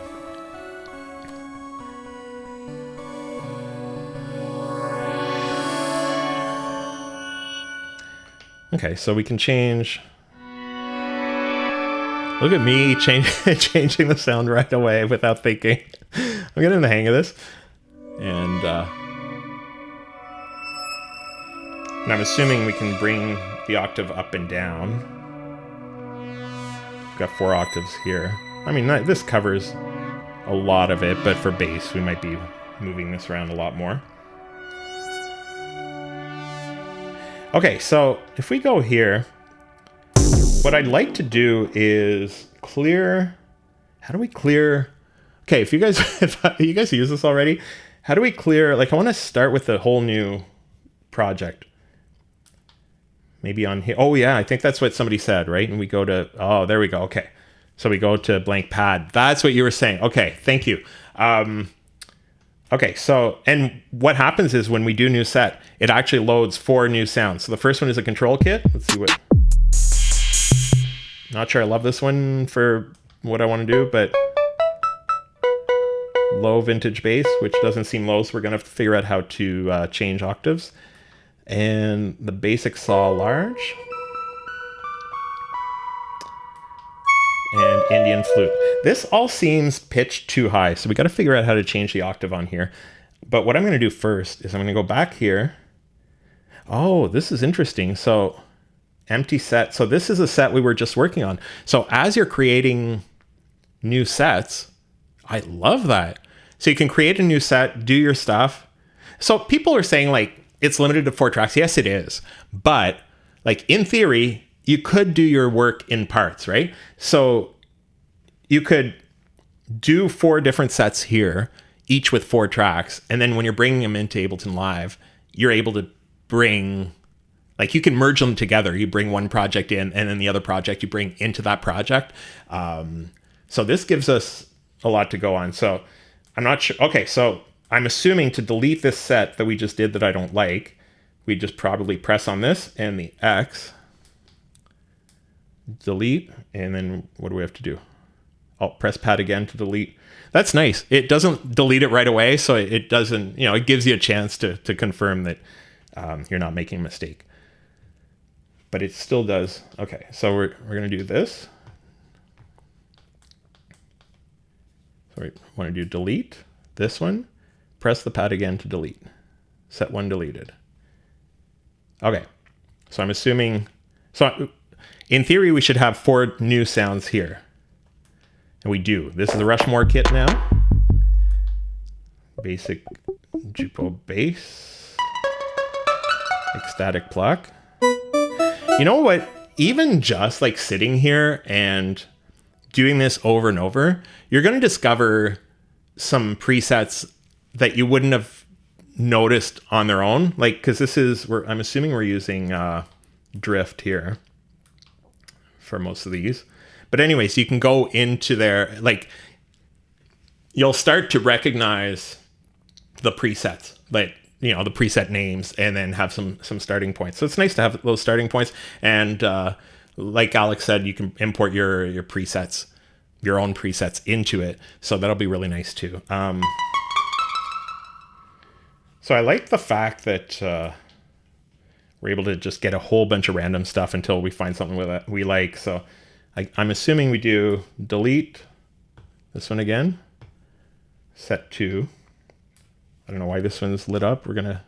okay, so we can change. Look at me changing the sound right away without thinking. I'm getting the hang of this. And I'm assuming we can bring the octave up and down. We've got 4 octaves here. I mean, this covers a lot of it, but for bass, we might be moving this around a lot more. Okay, so if we go here, what I'd like to do is clear. How do we clear? Okay, if you guys use this already, how do we clear? Like, I want to start with a whole new project. Maybe on here. Oh yeah, I think that's what somebody said, right? And we go to, oh, there we go. Okay, so we go to blank pad. That's what you were saying. Okay, thank you. Okay, so, and what happens is when we do new set, it actually loads 4 new sounds. So the first one is a control kit. Let's see what. Not sure I love this one for what I want to do, but low vintage bass, which doesn't seem low, so we're going to have to figure out how to change octaves. And the basic saw large. And Indian flute. This all seems pitched too high, so we got to figure out how to change the octave on here. But what I'm going to do first is I'm going to go back here. Oh, this is interesting. So empty set. So this is a set we were just working on. So as you're creating new sets, I love that. So you can create a new set, do your stuff. So people are saying like it's limited to 4 tracks. Yes, it is. But like in theory, you could do your work in parts, right? So you could do 4 different sets here, each with 4 tracks. And then when you're bringing them into Ableton Live, you're able to bring, like you can merge them together. You bring one project in and then the other project you bring into that project. So this gives us a lot to go on. So I'm not sure. Okay, so I'm assuming to delete this set that we just did that I don't like, we just probably press on this and the X, delete, and then what do we have to do? I'll press pad again to delete. That's nice. It doesn't delete it right away, so it doesn't, you know, it gives you a chance to confirm that you're not making a mistake. But it still does. Okay, so we're going to do this. So we want to do delete, this one, press the pad again to delete. Set 1 deleted. Okay, so I'm assuming, so in theory we should have 4 new sounds here. And we do. This is the Rushmore kit now. Basic Jupo bass. Ecstatic pluck. You know what? Even just like sitting here and doing this over and over, you're going to discover some presets that you wouldn't have noticed on their own. Like, because this is, I'm assuming we're using drift here for most of these. But anyways, you can go into there, like you'll start to recognize the presets, like, you know, the preset names, and then have some starting points. So it's nice to have those starting points. And like Alex said, you can import your presets, your own presets into it. So that'll be really nice too. So I like the fact that we're able to just get a whole bunch of random stuff until we find something with it we like. So I'm assuming we do delete, This one again, set to, I don't know why this one's lit up. We're gonna,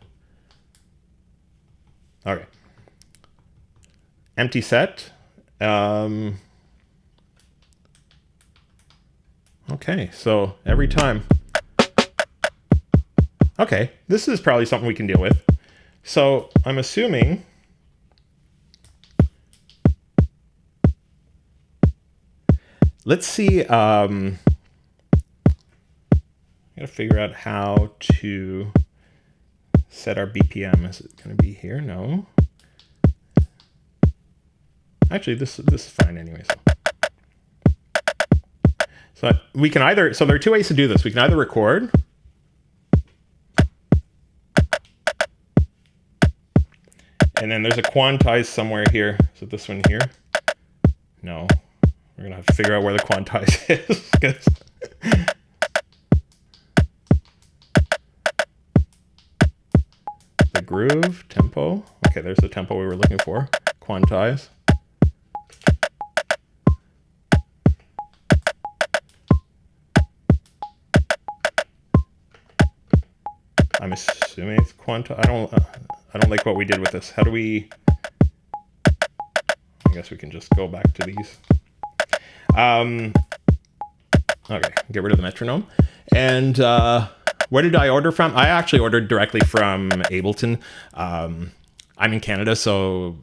all right. Empty set. Okay, so every time. Okay, this is probably something we can deal with. So I'm assuming let's see. I gotta figure out how to set our BPM. Is it gonna be here? No. Actually, this is fine anyway. So we can either, so there are two ways to do this. We can either record, and then there's a quantize somewhere here. So this one here. No, we're gonna have to figure out where the quantize is. The groove, tempo. Okay, there's the tempo we were looking for. Quantize. I'm assuming it's quantize. I don't like what we did with this. How do we? I guess we can just go back to these. Okay, get rid of the metronome. And where did I order from? I actually ordered directly from Ableton. I'm in Canada, so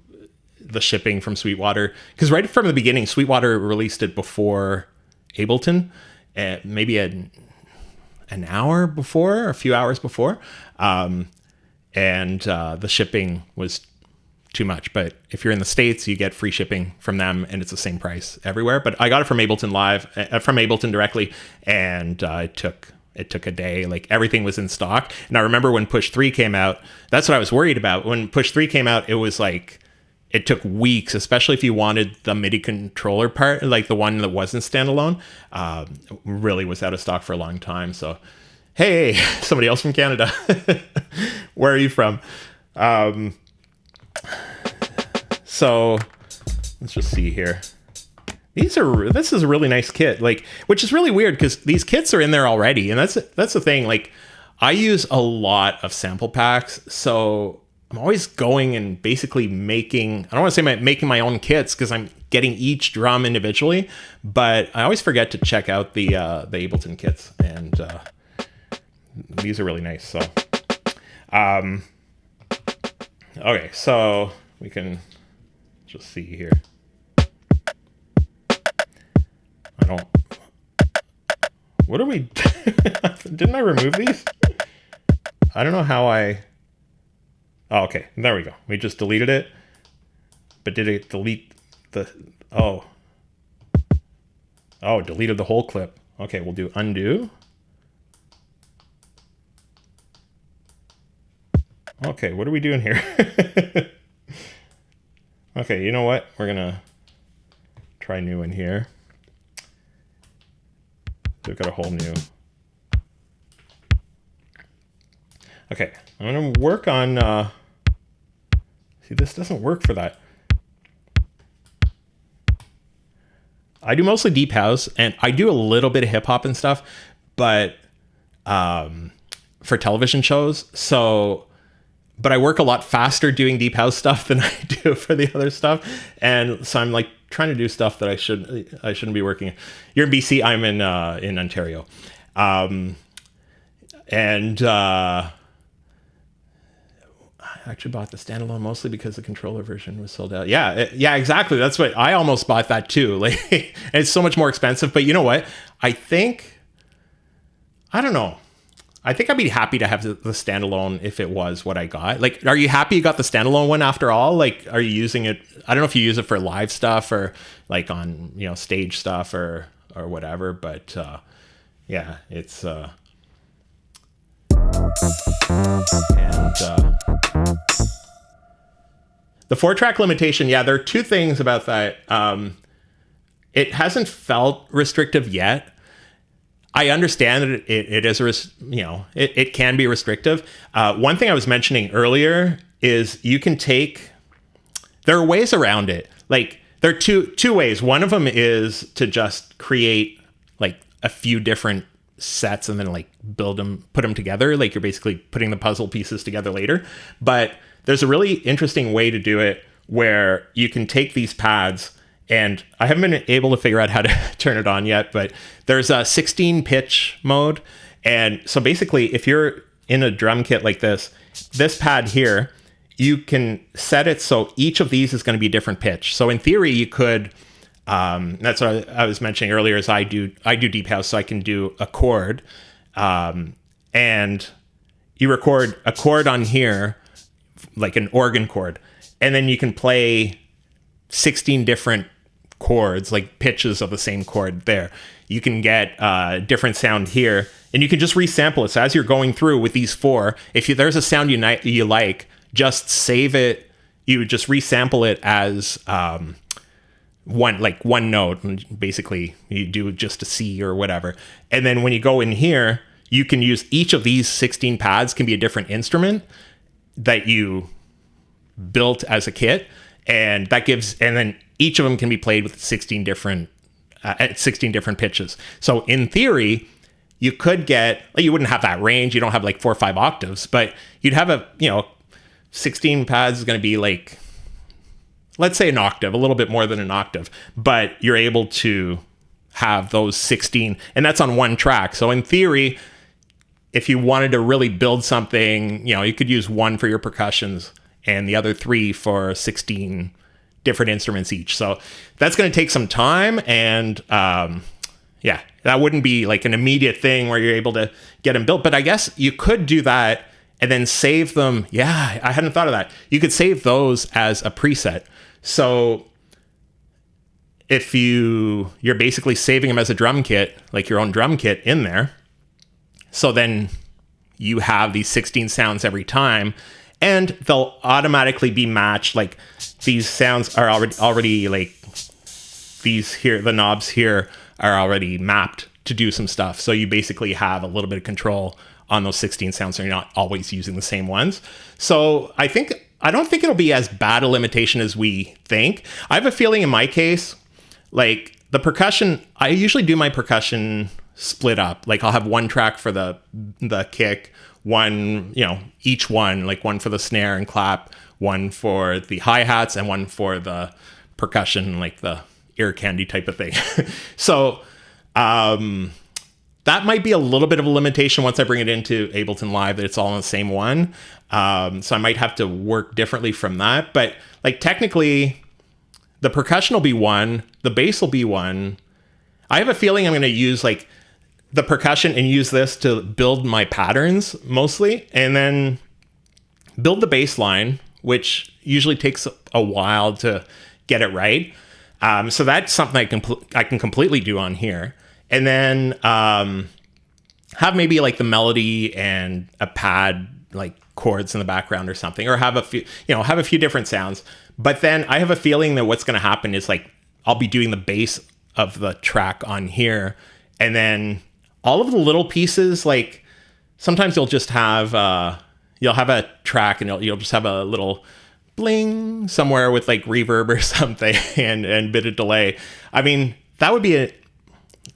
the shipping from Sweetwater, because right from the beginning, Sweetwater released it before Ableton, maybe an hour before, a few hours before. And the shipping was too much. But if you're in the States, you get free shipping from them, and it's the same price everywhere. But I got it from Ableton from Ableton directly, and it took a day. Like, everything was in stock. And I remember when Push 3 came out, that's what I was worried about. When Push 3 came out, it was like, it took weeks, especially if you wanted the MIDI controller part, like the one that wasn't standalone, really was out of stock for a long time. So, hey, somebody else from Canada. Where are you from? So let's just see here. This is a really nice kit, like, which is really weird because these kits are in there already. And that's the thing. Like, I use a lot of sample packs, so I'm always going and basically making, I don't want to say making my own kits because I'm getting each drum individually, but I always forget to check out the Ableton kits, and these are really nice. So, okay, so we can just see here. What are we, didn't I remove these? I don't know how oh, okay, there we go. We just deleted it, but did it delete deleted the whole clip. Okay, we'll do undo. Okay, what are we doing here? Okay, you know what? We're gonna try new in here. We've got a whole new. Okay, I'm gonna work on, see, this doesn't work for that. I do mostly deep house, and I do a little bit of hip hop and stuff, but for television shows. So, but I work a lot faster doing deep house stuff than I do for the other stuff, and so I'm like trying to do stuff that I shouldn't be working. You're in BC, I'm in Ontario, and I actually bought the standalone mostly because the controller version was sold out. Yeah, exactly. That's what I almost bought that too. Like, it's so much more expensive. But you know what? I don't know. I think I'd be happy to have the standalone if it was what I got. Like, are you happy you got the standalone one after all? Like, are you using it? I don't know if you use it for live stuff or like on, stage stuff or whatever. But yeah, it's and the 4-track limitation. Yeah, there are two things about that. It hasn't felt restrictive yet. I understand that it is, it can be restrictive. One thing I was mentioning earlier is there are ways around it. Like, there are two ways. One of them is to just create like a few different sets and then like put them together. Like you're basically putting the puzzle pieces together later. But there's a really interesting way to do it where you can take these pads, and I haven't been able to figure out how to turn it on yet, but there's a 16 pitch mode. And so basically if you're in a drum kit like this pad here, you can set it so each of these is going to be a different pitch. So in theory, you could, that's what I was mentioning earlier, is I do deep house, so I can do a chord, and you record a chord on here, like an organ chord, and then you can play 16 different chords, like pitches of the same chord there. You can get different sound here, and you can just resample it. So as you're going through with these four, if there's a sound you like, just save it. You would just resample it as one note, and basically you do just a C or whatever. And then when you go in here, you can use each of these 16 pads can be a different instrument that you built as a kit, and then each of them can be played with 16 different pitches. So in theory, you could get, you wouldn't have that range. You don't have like 4 or 5 octaves, but you'd have 16 pads is going to be like, let's say an octave, a little bit more than an octave, but you're able to have those 16, and that's on one track. So in theory, if you wanted to really build something, you could use one for your percussions and the other 3 for 16 different instruments each. So that's going to take some time, and that wouldn't be like an immediate thing where you're able to get them built. But I guess you could do that and then save them. Yeah, I hadn't thought of that. You could save those as a preset. So if you're basically saving them as a drum kit, like your own drum kit in there. So then you have these 16 sounds every time, and they'll automatically be matched. Like these sounds are already like these here, the knobs here are already mapped to do some stuff. So you basically have a little bit of control on those 16 sounds, so you're not always using the same ones. So I don't think it'll be as bad a limitation as we think. I have a feeling in my case, like the percussion, I usually do my percussion split up. Like I'll have one track for the kick, one, each one, like one for the snare and clap, one for the hi-hats, and one for the percussion, like the ear candy type of thing. So that might be a little bit of a limitation once I bring it into Ableton Live, that it's all on the same one. So I might have to work differently from that. But like technically, the percussion will be one, the bass will be one. I have a feeling I'm going to use like the percussion and use this to build my patterns mostly, and then build the bass line, which usually takes a while to get it right. So that's something I can completely do on here. And then have maybe like the melody and a pad, like chords in the background or something, or have a few different sounds. But then I have a feeling that what's going to happen is like I'll be doing the bass of the track on here, and then all of the little pieces, like sometimes you'll just have you'll have a track and you'll just have a little bling somewhere with like reverb or something and a bit of delay. I mean, that would be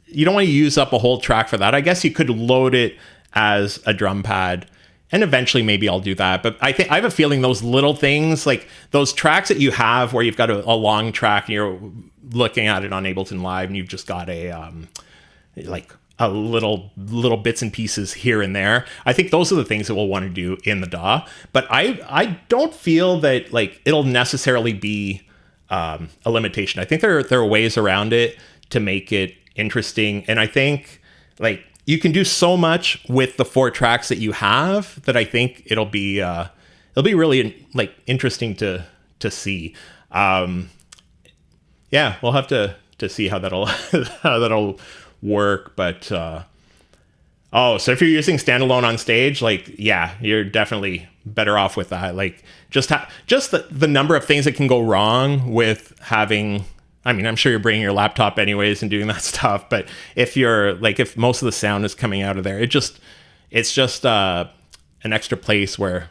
you don't want to use up a whole track for that. I guess you could load it as a drum pad, and eventually maybe I'll do that. But I have a feeling those little things, like those tracks that you have where you've got a long track and you're looking at it on Ableton Live and you've just got like a little bits and pieces here and there. I think those are the things that we'll want to do in the DAW. But I don't feel that like it'll necessarily be a limitation. I think there are ways around it to make it interesting, and I think like you can do so much with the 4 tracks that you have that I think it'll be really like interesting to see. We'll have to see how that'll work. But so if you're using standalone on stage, like you're definitely better off with that. Like just the number of things that can go wrong with having, I mean, I'm sure you're bringing your laptop anyways and doing that stuff, but if most of the sound is coming out of there, it's just an extra place where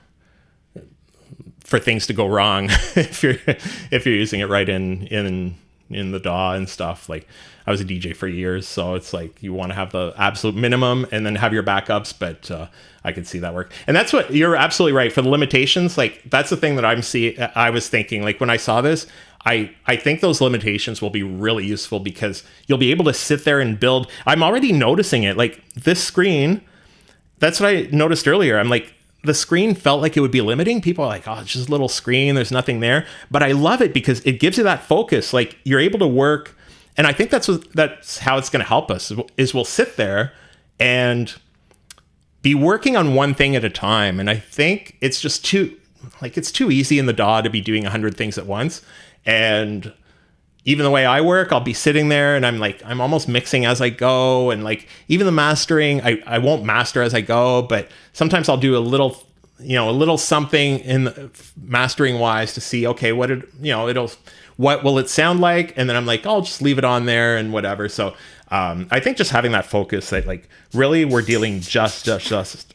for things to go wrong if you're using it right in in the DAW and stuff. Like I was a DJ for years, so it's like you want to have the absolute minimum and then have your backups, but I could see that work. And that's what you're absolutely right for the limitations. Like that's the thing that I was thinking, like when I saw this, I think those limitations will be really useful because you'll be able to sit there and build. I'm already noticing it. Like this screen, that's what I noticed earlier. I'm like, the screen felt like it would be limiting. People are like, oh, it's just a little screen. There's nothing there. But I love it because it gives you that focus. Like you're able to work. And I think that's how it's going to help us is we'll sit there and be working on one thing at a time. And I think it's just it's too easy in the DAW to be doing 100 things at once. And even the way I work, I'll be sitting there and I'm almost mixing as I go. And like even the mastering, I won't master as I go, but sometimes I'll do a little something in the mastering wise to see, okay, what will it sound like? And then I'm like, I'll just leave it on there and whatever. So I think just having that focus that like really we're dealing just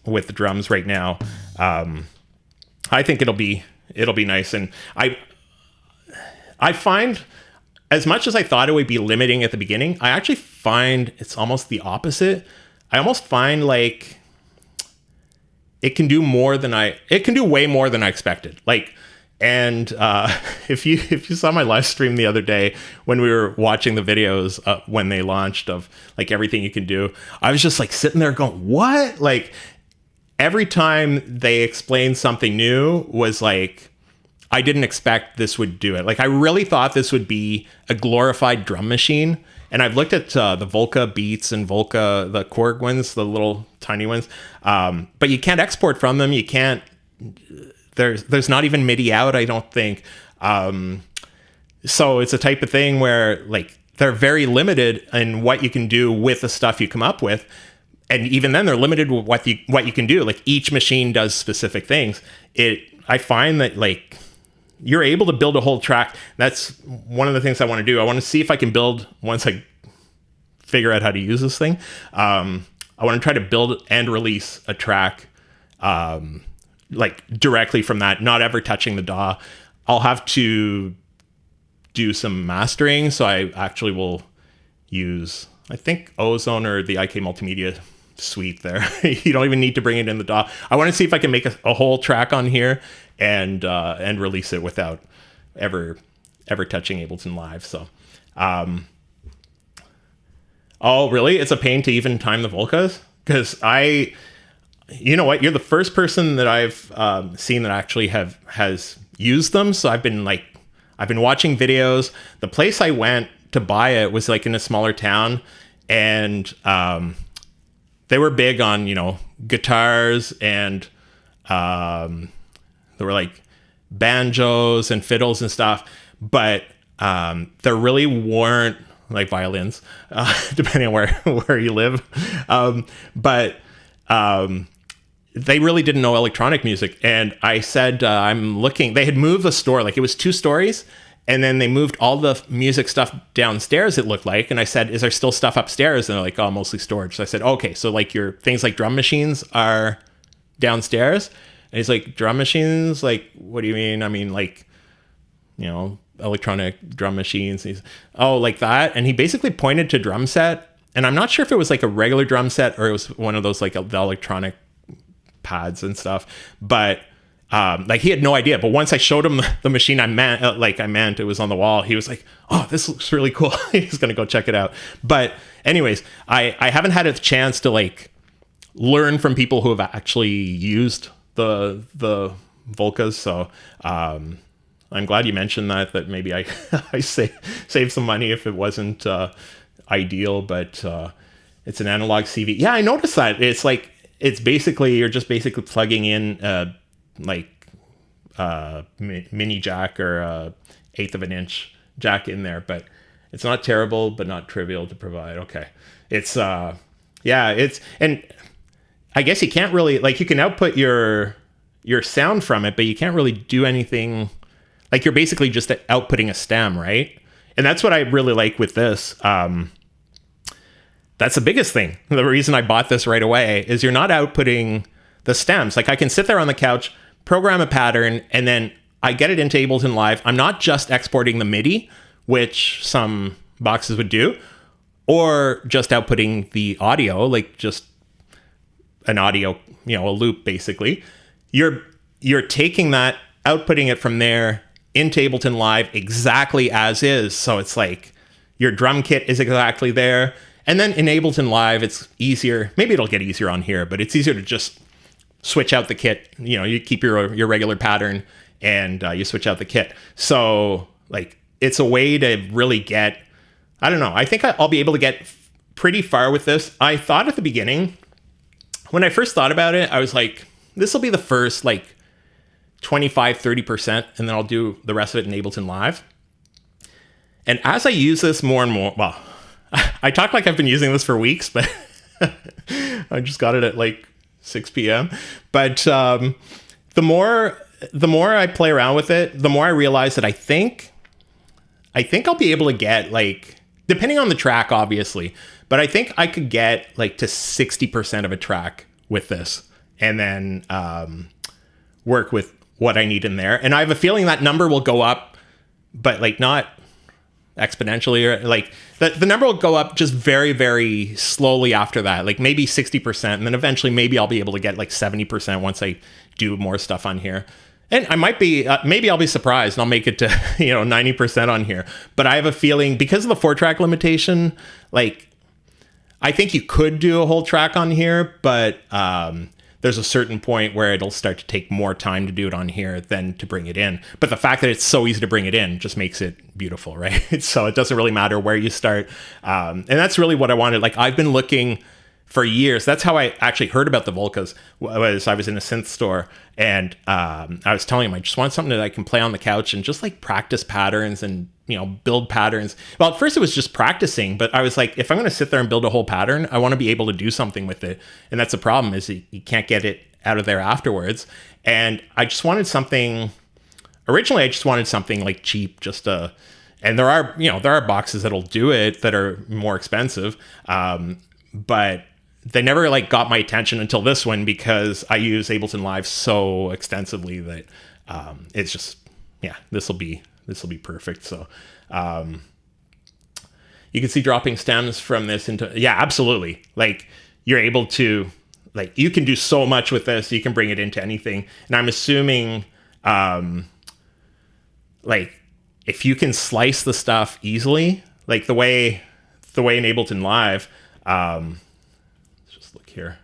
with the drums right now. I think it'll be nice. And I find, as much as I thought it would be limiting at the beginning, I actually find it's almost the opposite. I almost find like it can do way more than I expected. Like, and if you saw my live stream the other day when we were watching the videos when they launched of like everything you can do, I was just like sitting there going, what? Like every time they explained something new was like, I didn't expect this would do it. Like I really thought this would be a glorified drum machine. And I've looked at the Volca Beats and Volca, the Korg ones, the little tiny ones. But you can't export from them. You can't, there's not even MIDI out, I don't think. So it's a type of thing where like they're very limited in what you can do with the stuff you come up with. And even then they're limited with what you can do. Like each machine does specific things. I find that like, you're able to build a whole track. That's one of the things I want to do. I want to see if I can build, once I figure out how to use this thing, I want to try to build and release a track like directly from that, not ever touching the DAW. I'll have to do some mastering. So I actually will use, I think, Ozone or the IK Multimedia suite there. You don't even need to bring it in the DAW. I want to see if I can make a whole track on here and release it without ever touching Ableton Live. So, oh, really? It's a pain to even time the Volcas? Because you know what? You're the first person that I've seen that actually has used them. So I've been watching videos. The place I went to buy it was like in a smaller town, and they were big on, guitars and there were like banjos and fiddles and stuff, but there really weren't like violins, depending on where you live. But they really didn't know electronic music. And I said, I'm looking, they had moved the store, like it was 2 stories. And then they moved all the music stuff downstairs, it looked like. And I said, is there still stuff upstairs? And they're like, oh, mostly storage. So I said, okay, so like your things like drum machines are downstairs? And he's like, drum machines? Like, what do you mean? I mean, like, electronic drum machines. And he's, oh, like that? And he basically pointed to drum set. And I'm not sure if it was like a regular drum set or it was one of those like the electronic pads and stuff. But like he had no idea. But once I showed him the machine I meant it was on the wall, he was like, oh, this looks really cool. He's going to go check it out. But anyways, I haven't had a chance to like learn from people who have actually used the Volcas. So I'm glad you mentioned that maybe I save some money if it wasn't ideal, but it's an analog CV. Yeah, I noticed that. It's basically, you're just basically plugging in mini jack or 1/8 of an inch jack in there, but it's not terrible, but not trivial to provide. Okay. And I guess you can't really, like, you can output your sound from it, but you can't really do anything. Like, you're basically just outputting a stem, right? And that's what I really like with this. That's the biggest thing. The reason I bought this right away is you're not outputting the stems. Like, I can sit there on the couch, program a pattern, and then I get it into Ableton Live. I'm not just exporting the MIDI, which some boxes would do, or just outputting the audio, like just an audio, a loop basically. You're taking that, outputting it from there into Ableton Live exactly as is. So it's like your drum kit is exactly there. And then in Ableton Live, it's easier. Maybe it'll get easier on here, but it's easier to just switch out the kit. You keep your regular pattern and you switch out the kit. So like it's a way to really get, I don't know. I think I'll be able to get pretty far with this. I thought at the beginning, when I first thought about it, I was like, this will be the first like 25, 30%, and then I'll do the rest of it in Ableton Live. And as I use this more and more, well, I talk like I've been using this for weeks, but I just got it at like 6 p.m. But the more I play around with it, the more I realize that I think I'll be able to get like, depending on the track, obviously, but I think I could get like to 60% of a track with this, and then work with what I need in there. And I have a feeling that number will go up, but like not exponentially, or like the number will go up just very, very slowly after that, like maybe 60%. And then eventually maybe I'll be able to get like 70% once I do more stuff on here. And I might be, maybe I'll be surprised and I'll make it to, 90% on here. But I have a feeling because of the 4-track limitation, like I think you could do a whole track on here, but there's a certain point where it'll start to take more time to do it on here than to bring it in. But the fact that it's so easy to bring it in just makes it beautiful, right? So it doesn't really matter where you start. And that's really what I wanted. Like I've been looking for years. That's how I actually heard about the Volcas. I was in a synth store and I was telling him I just want something that I can play on the couch and just like practice patterns and build patterns. Well, at first it was just practicing, but I was like, if I'm going to sit there and build a whole pattern, I want to be able to do something with it. And that's the problem, is you can't get it out of there afterwards. And I just wanted something, originally I just wanted something like cheap, and there are boxes that'll do it that are more expensive. But they never like got my attention until this one, because I use Ableton Live so extensively that it's just, this will be perfect. So you can see dropping stems from this into, absolutely. Like you're able to, like, you can do so much with this. You can bring it into anything. And I'm assuming like if you can slice the stuff easily, like the way in Ableton Live, let's just look here.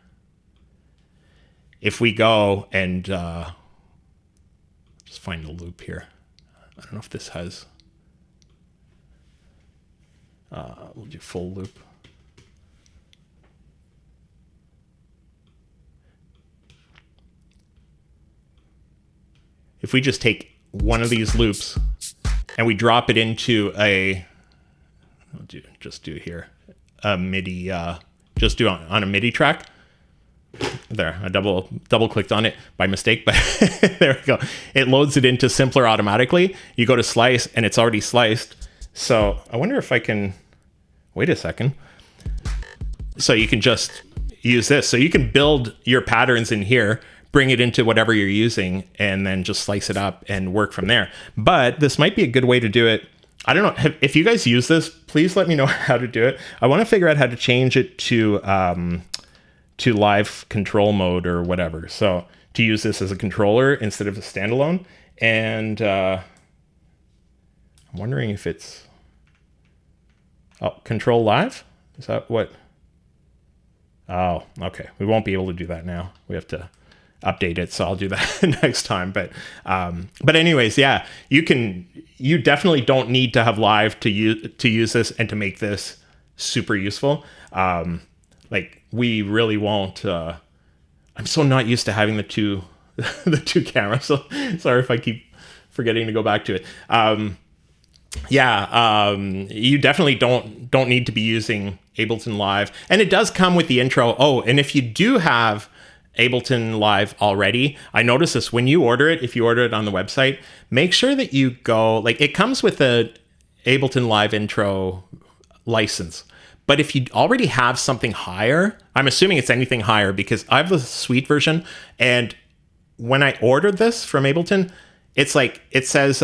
If we go and just find a loop here. I don't know if this has, we'll do full loop. If we just take one of these loops and we drop it into just do here, a MIDI, just do on a MIDI track. There, I double clicked on it by mistake, but there we go. It loads it into Simpler automatically. You go to slice and it's already sliced. So I wonder if I can, wait a second. So you can just use this. So you can build your patterns in here, bring it into whatever you're using, and then just slice it up and work from there. But this might be a good way to do it. I don't know, if you guys use this, please let me know how to do it. I want to figure out how to change it to live control mode or whatever. So to use this as a controller instead of a standalone. And I'm wondering if it's, control live? Is that what? Oh, okay. We won't be able to do that now. We have to update it. So I'll do that next time. But anyways, you definitely don't need to have live to use this and to make this super useful. Like we really won't, I'm so not used to having the two cameras. So sorry if I keep forgetting to go back to it. You definitely don't need to be using Ableton Live. And it does come with the intro. Oh, and if you do have Ableton Live already, I noticed this when you order it, if you order it on the website, make sure that you go, like it comes with a Ableton Live intro license. But if you already have something higher, I'm assuming it's anything higher because I have the suite version. And when I ordered this from Ableton, it's like, it says,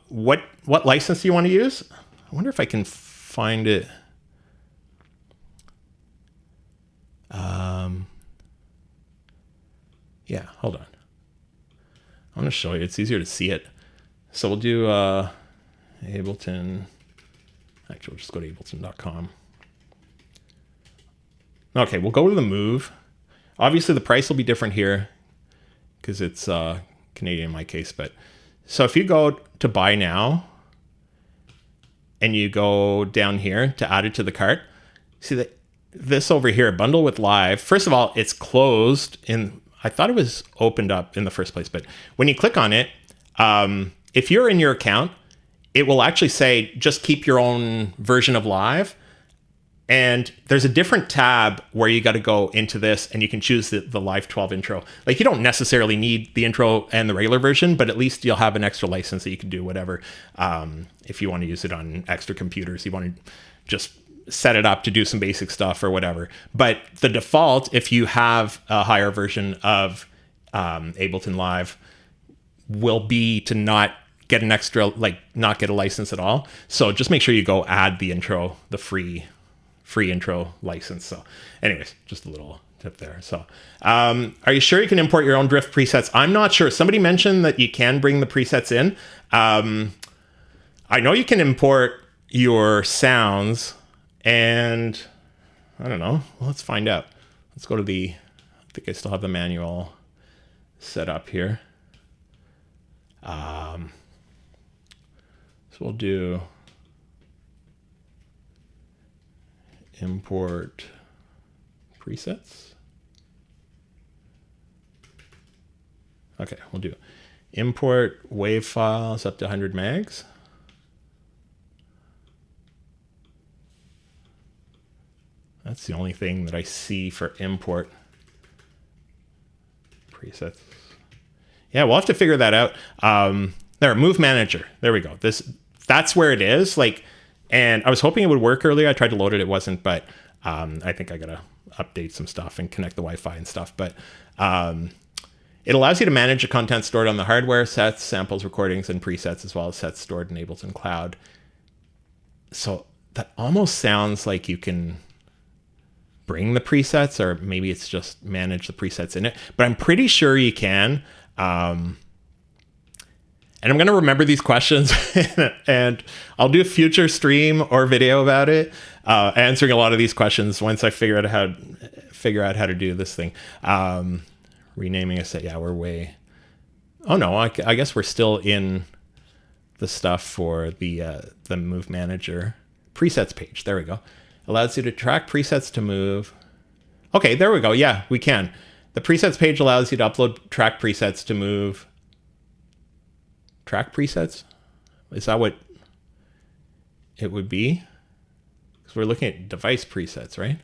what license do you want to use? wonder if I can find it. Yeah, hold on. I'm going to show you. It's easier to see it. So we'll do Ableton. Actually, we'll just go to ableton.com. Okay, we'll go to the Move. Obviously, the price will be different here because it's Canadian in my case. But so if you go to Buy Now and you go down here to add it to the cart, see that this over here, Bundle with Live. First of all, it's closed in. I thought it was opened up in the first place, but when you click on it, if you're in your account, it will actually say, just keep your own version of Live. And there's a different tab where you got to go into this and you can choose the Live 12 intro. Like you don't necessarily need the intro and the regular version, but at least you'll have an extra license that you can do whatever. If you want to use it on extra computers, you want to just set it up to do some basic stuff or whatever. But the default, if you have a higher version of Ableton Live, will be to not get an extra, like not get a license at all. So just make sure you go add the intro, the free intro license. So anyways, just a little tip there. So are you sure you can import your own Drift presets? I'm not sure. Somebody mentioned that you can bring the presets in. I know you can import your sounds, and I don't know. Well, let's find out. Let's go to I think I still have the manual set up here. So we'll do import presets. Okay, we'll do import wave files up to 100 megs. That's the only thing that I see for import presets. Yeah, we'll have to figure that out. There, Move Manager. There we go. That's where it is. Like, and I was hoping it would work earlier. I tried to load it. It wasn't, but I think I got to update some stuff and connect the Wi-Fi and stuff. But it allows you to manage the content stored on the hardware, sets, samples, recordings, and presets, as well as sets stored in Ableton Cloud. So that almost sounds like you can bring the presets, or maybe it's just manage the presets in it, but I'm pretty sure you can. And I'm going to remember these questions and I'll do a future stream or video about it, answering a lot of these questions once I figure out how to do this thing. Renaming a set. Yeah, we're way. Oh no, I guess we're still in the stuff for the Move Manager presets page. There we go. Allows you to track presets to Move. Okay, there we go. Yeah, we can. The presets page allows you to upload track presets to Move. Track presets? Is that what it would be? Because we're looking at device presets, right?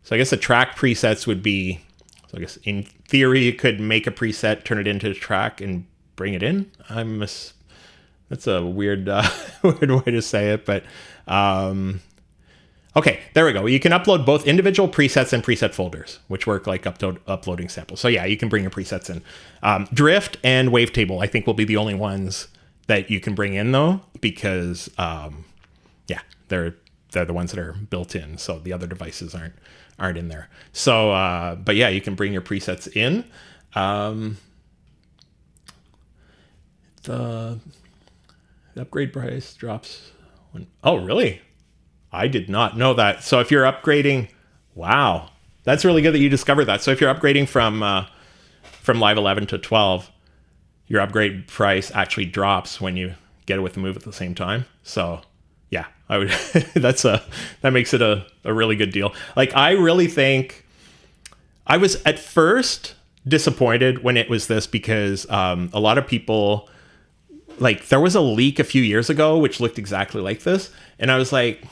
So I guess the track presets would be, so I guess in theory, you could make a preset, turn it into a track, and bring it in. That's a weird, weird way to say it, but okay, there we go. You can upload both individual presets and preset folders, which work like uploading samples. So yeah, you can bring your presets in. Drift and Wavetable, I think, will be the only ones that you can bring in though, because yeah, they're the ones that are built in. So the other devices aren't in there. So, but yeah, you can bring your presets in. The upgrade price drops when, oh, really? I did not know that. So if you're upgrading, wow, that's really good that you discovered that. So if you're upgrading from Live 11 to 12, your upgrade price actually drops when you get it with the Move at the same time. So yeah, I would, that makes it a really good deal. Like, I really think I was at first disappointed when it was this, because a lot of people, like, there was a leak a few years ago which looked exactly like this, and I was like,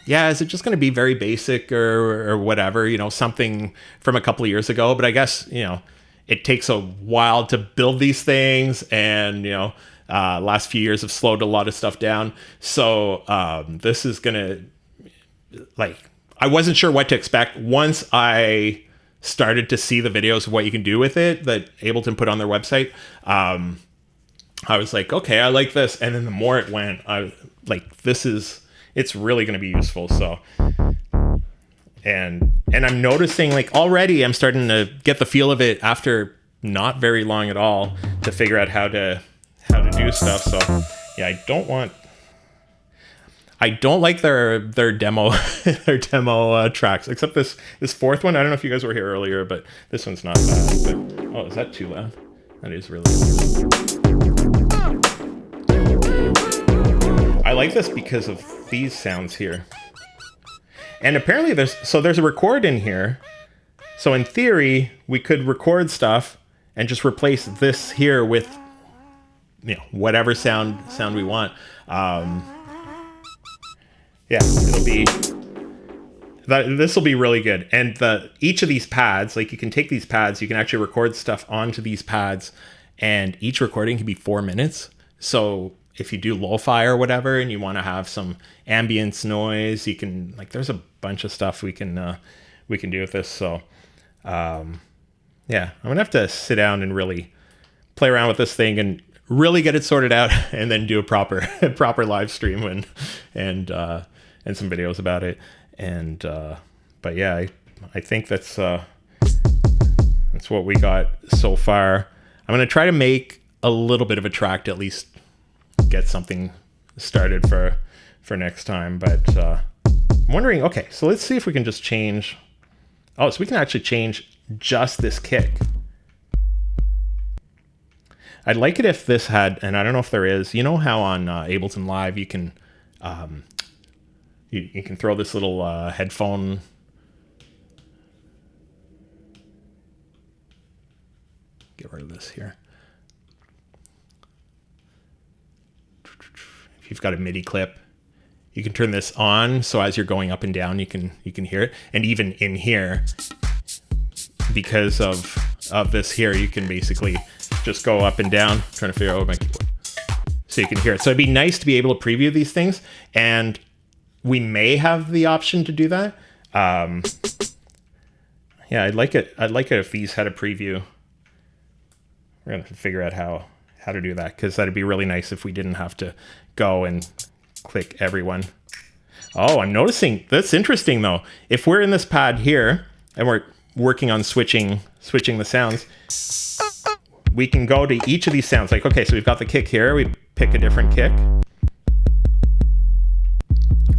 yeah, is it just going to be very basic or whatever, you know, something from a couple of years ago? But I guess, you know, it takes a while to build these things, and, you know, last few years have slowed a lot of stuff down. So this is going to, like, I wasn't sure what to expect. Once I started to see the videos of what you can do with it that Ableton put on their website, I was like, okay, I like this. And then the more it went, I was like, it's really going to be useful. So, and I'm noticing like already I'm starting to get the feel of it after not very long at all to figure out how to do stuff. So yeah, I don't like their demo their demo tracks, except this fourth one. I don't know if you guys were here earlier, but this one's not bad. But, oh, is that too loud? That is really loud. I like this because of these sounds here. And apparently there's a record in here. So in theory, we could record stuff and just replace this here with, whatever sound we want. Yeah, this will be really good. And each of these pads, like you can take these pads, you can actually record stuff onto these pads, and each recording can be 4 minutes. So if you do lo-fi or whatever, and you want to have some ambience noise, you can, like, there's a bunch of stuff we can do with this. So, yeah, I'm gonna have to sit down and really play around with this thing and really get it sorted out, and then do a proper live stream and some videos about it. And but yeah, I think that's what we got so far. I'm gonna try to make a little bit of a track to at least get something started for next time. But I'm wondering, okay, so let's see if we can just change. Oh, so we can actually change just this kick. I'd like it if this had, and I don't know if there is, you know how on Ableton Live you can you can throw this little headphone. Get rid of this here. If you've got a MIDI clip, you can turn this on, so as you're going up and down, you can hear it. And even in here, because of this here, you can basically just go up and down. I'm trying to figure out my keyboard, so you can hear it. So it'd be nice to be able to preview these things, and we may have the option to do that. Yeah, I'd like it if these had a preview. We're gonna have to figure out how to do that, because that'd be really nice if we didn't have to go and click everyone. Oh, I'm noticing that's interesting though. If we're in this pad here and we're working on switching the sounds, we can go to each of these sounds. Like, okay, so we've got the kick here. We pick a different kick.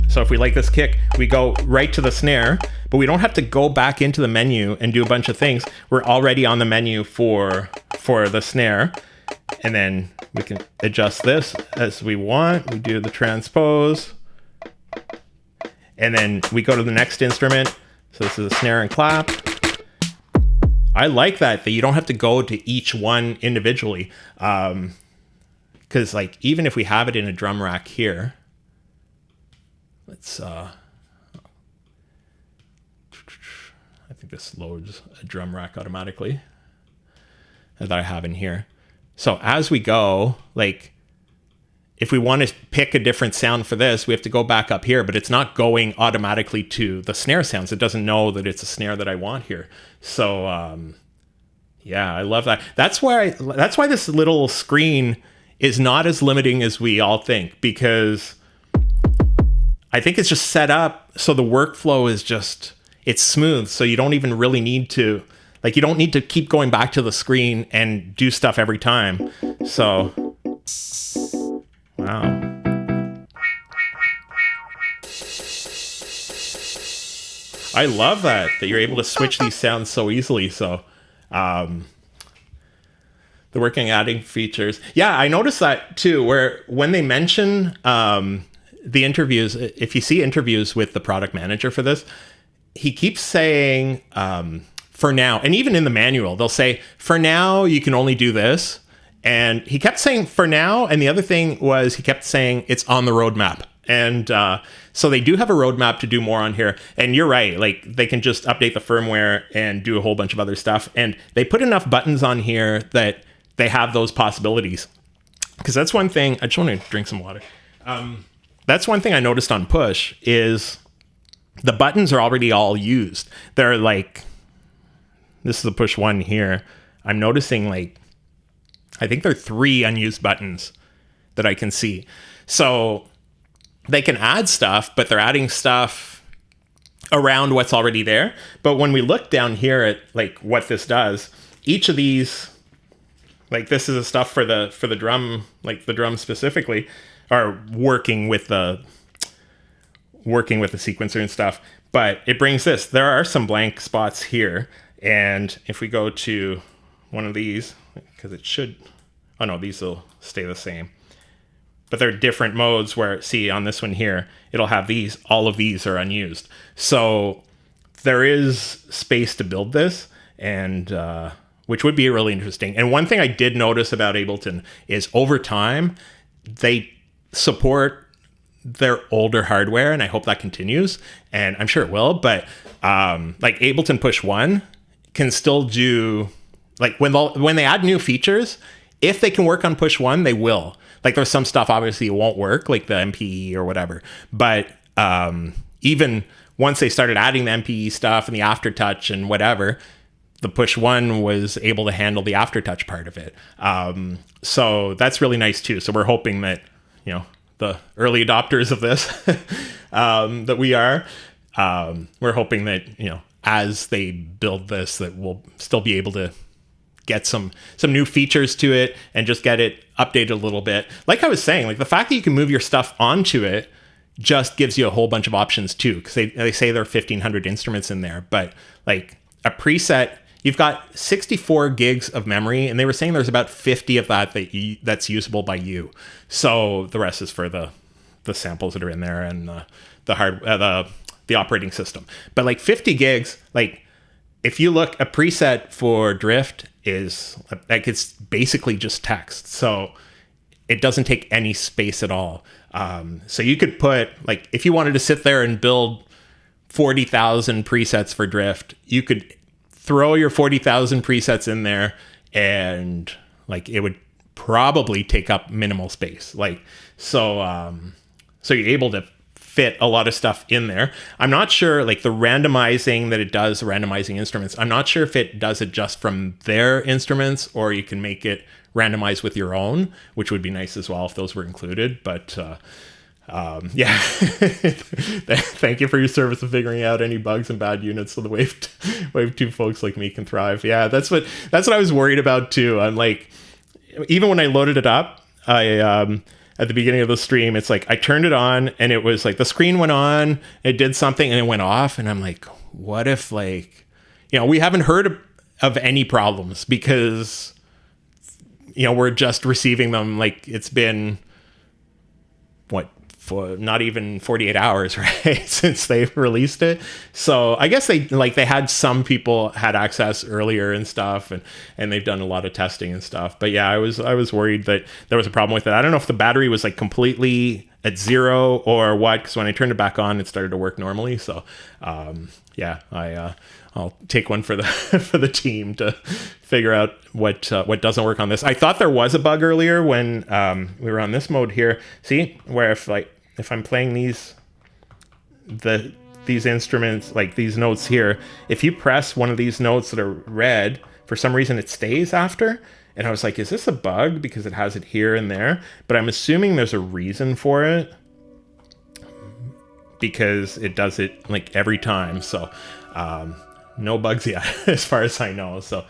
So if we like this kick, we go right to the snare, but we don't have to go back into the menu and do a bunch of things. We're already on the menu for the snare. And then we can adjust this as we want. We do the transpose. And then we go to the next instrument. So this is a snare and clap. I like that you don't have to go to each one individually. Because like, even if we have it in a drum rack here, let's, I think this loads a drum rack automatically that I have in here. So as we go, like, if we want to pick a different sound for this, we have to go back up here, but it's not going automatically to the snare sounds. It doesn't know that it's a snare that I want here. So, yeah, I love that. That's why this little screen is not as limiting as we all think, because I think it's just set up so the workflow is just, it's smooth. So you don't even really need to, like, you don't need to keep going back to the screen and do stuff every time. So, wow. I love that you're able to switch these sounds so easily. So, the working adding features. Yeah, I noticed that too, where when they mention the interviews, if you see interviews with the product manager for this, he keeps saying, for now, and even in the manual, they'll say, for now, you can only do this. And he kept saying for now. And the other thing was he kept saying it's on the roadmap. And so they do have a roadmap to do more on here. And you're right, like, they can just update the firmware and do a whole bunch of other stuff. And they put enough buttons on here that they have those possibilities. Because that's one thing, I just want to drink some water. That's one thing I noticed on Push is the buttons are already all used. They're like, this is the Push 1 here. I'm noticing, like, I think there are 3 unused buttons that I can see. So they can add stuff, but they're adding stuff around what's already there. But when we look down here at like what this does, each of these, like this is the stuff for the drum, like the drum specifically, are working with the sequencer and stuff. But it brings this. There are some blank spots here, and if we go to one of these, because it should, oh no, these will stay the same. But there are different modes where, see on this one here, it'll have these, all of these are unused. So there is space to build this, and which would be really interesting. And one thing I did notice about Ableton is over time, they support their older hardware, and I hope that continues, and I'm sure it will. But like Ableton Push 1 can still do, like when they add new features, if they can work on Push 1, they will. Like there's some stuff obviously it won't work, like the MPE or whatever. But even once they started adding the MPE stuff and the aftertouch and whatever, the Push 1 was able to handle the aftertouch part of it. So that's really nice too. So we're hoping that, you know, the early adopters of this that we are, we're hoping that, you know, as they build this, that we'll still be able to get some new features to it and just get it updated a little bit. Like I was saying, like the fact that you can move your stuff onto it just gives you a whole bunch of options too, because they say there are 1,500 instruments in there, but like a preset, you've got 64 gigs of memory, and they were saying there's about 50 of that's usable by you. So the rest is for the samples that are in there and the operating system. But like 50 gigs, like if you look, a preset for Drift is like, it's basically just text. So it doesn't take any space at all. So you could put, like, if you wanted to sit there and build 40,000 presets for Drift, you could throw your 40,000 presets in there, and like it would probably take up minimal space. Like, so you're able to fit a lot of stuff in there. I'm not sure, like the randomizing that it does, randomizing instruments, I'm not sure if it does it just from their instruments, or you can make it randomize with your own, which would be nice as well if those were included. But yeah, thank you for your service of figuring out any bugs and bad units so the Wave 2 folks like me can thrive. Yeah, that's what I was worried about too. I'm like, even when I loaded it up, I at the beginning of the stream, it's like I turned it on and it was like the screen went on, it did something and it went off, and I'm like, what if, like, you know, we haven't heard of any problems because, you know, we're just receiving them, like it's been what, for not even 48 hours, right, since they released it. So I guess they had some people had access earlier and stuff, and they've done a lot of testing and stuff. But yeah, I was worried that there was a problem with it. I don't know if the battery was like completely at zero or what, because when I turned it back on, it started to work normally. So yeah, I'll take one for the for the team to figure out what doesn't work on this. I thought there was a bug earlier when we were on this mode here. See, where if I'm playing these instruments, like these notes here, if you press one of these notes that are red, for some reason it stays after. And I was like, is this a bug because it has it here and there? But I'm assuming there's a reason for it, because it does it like every time. So no bugs yet as far as I know. So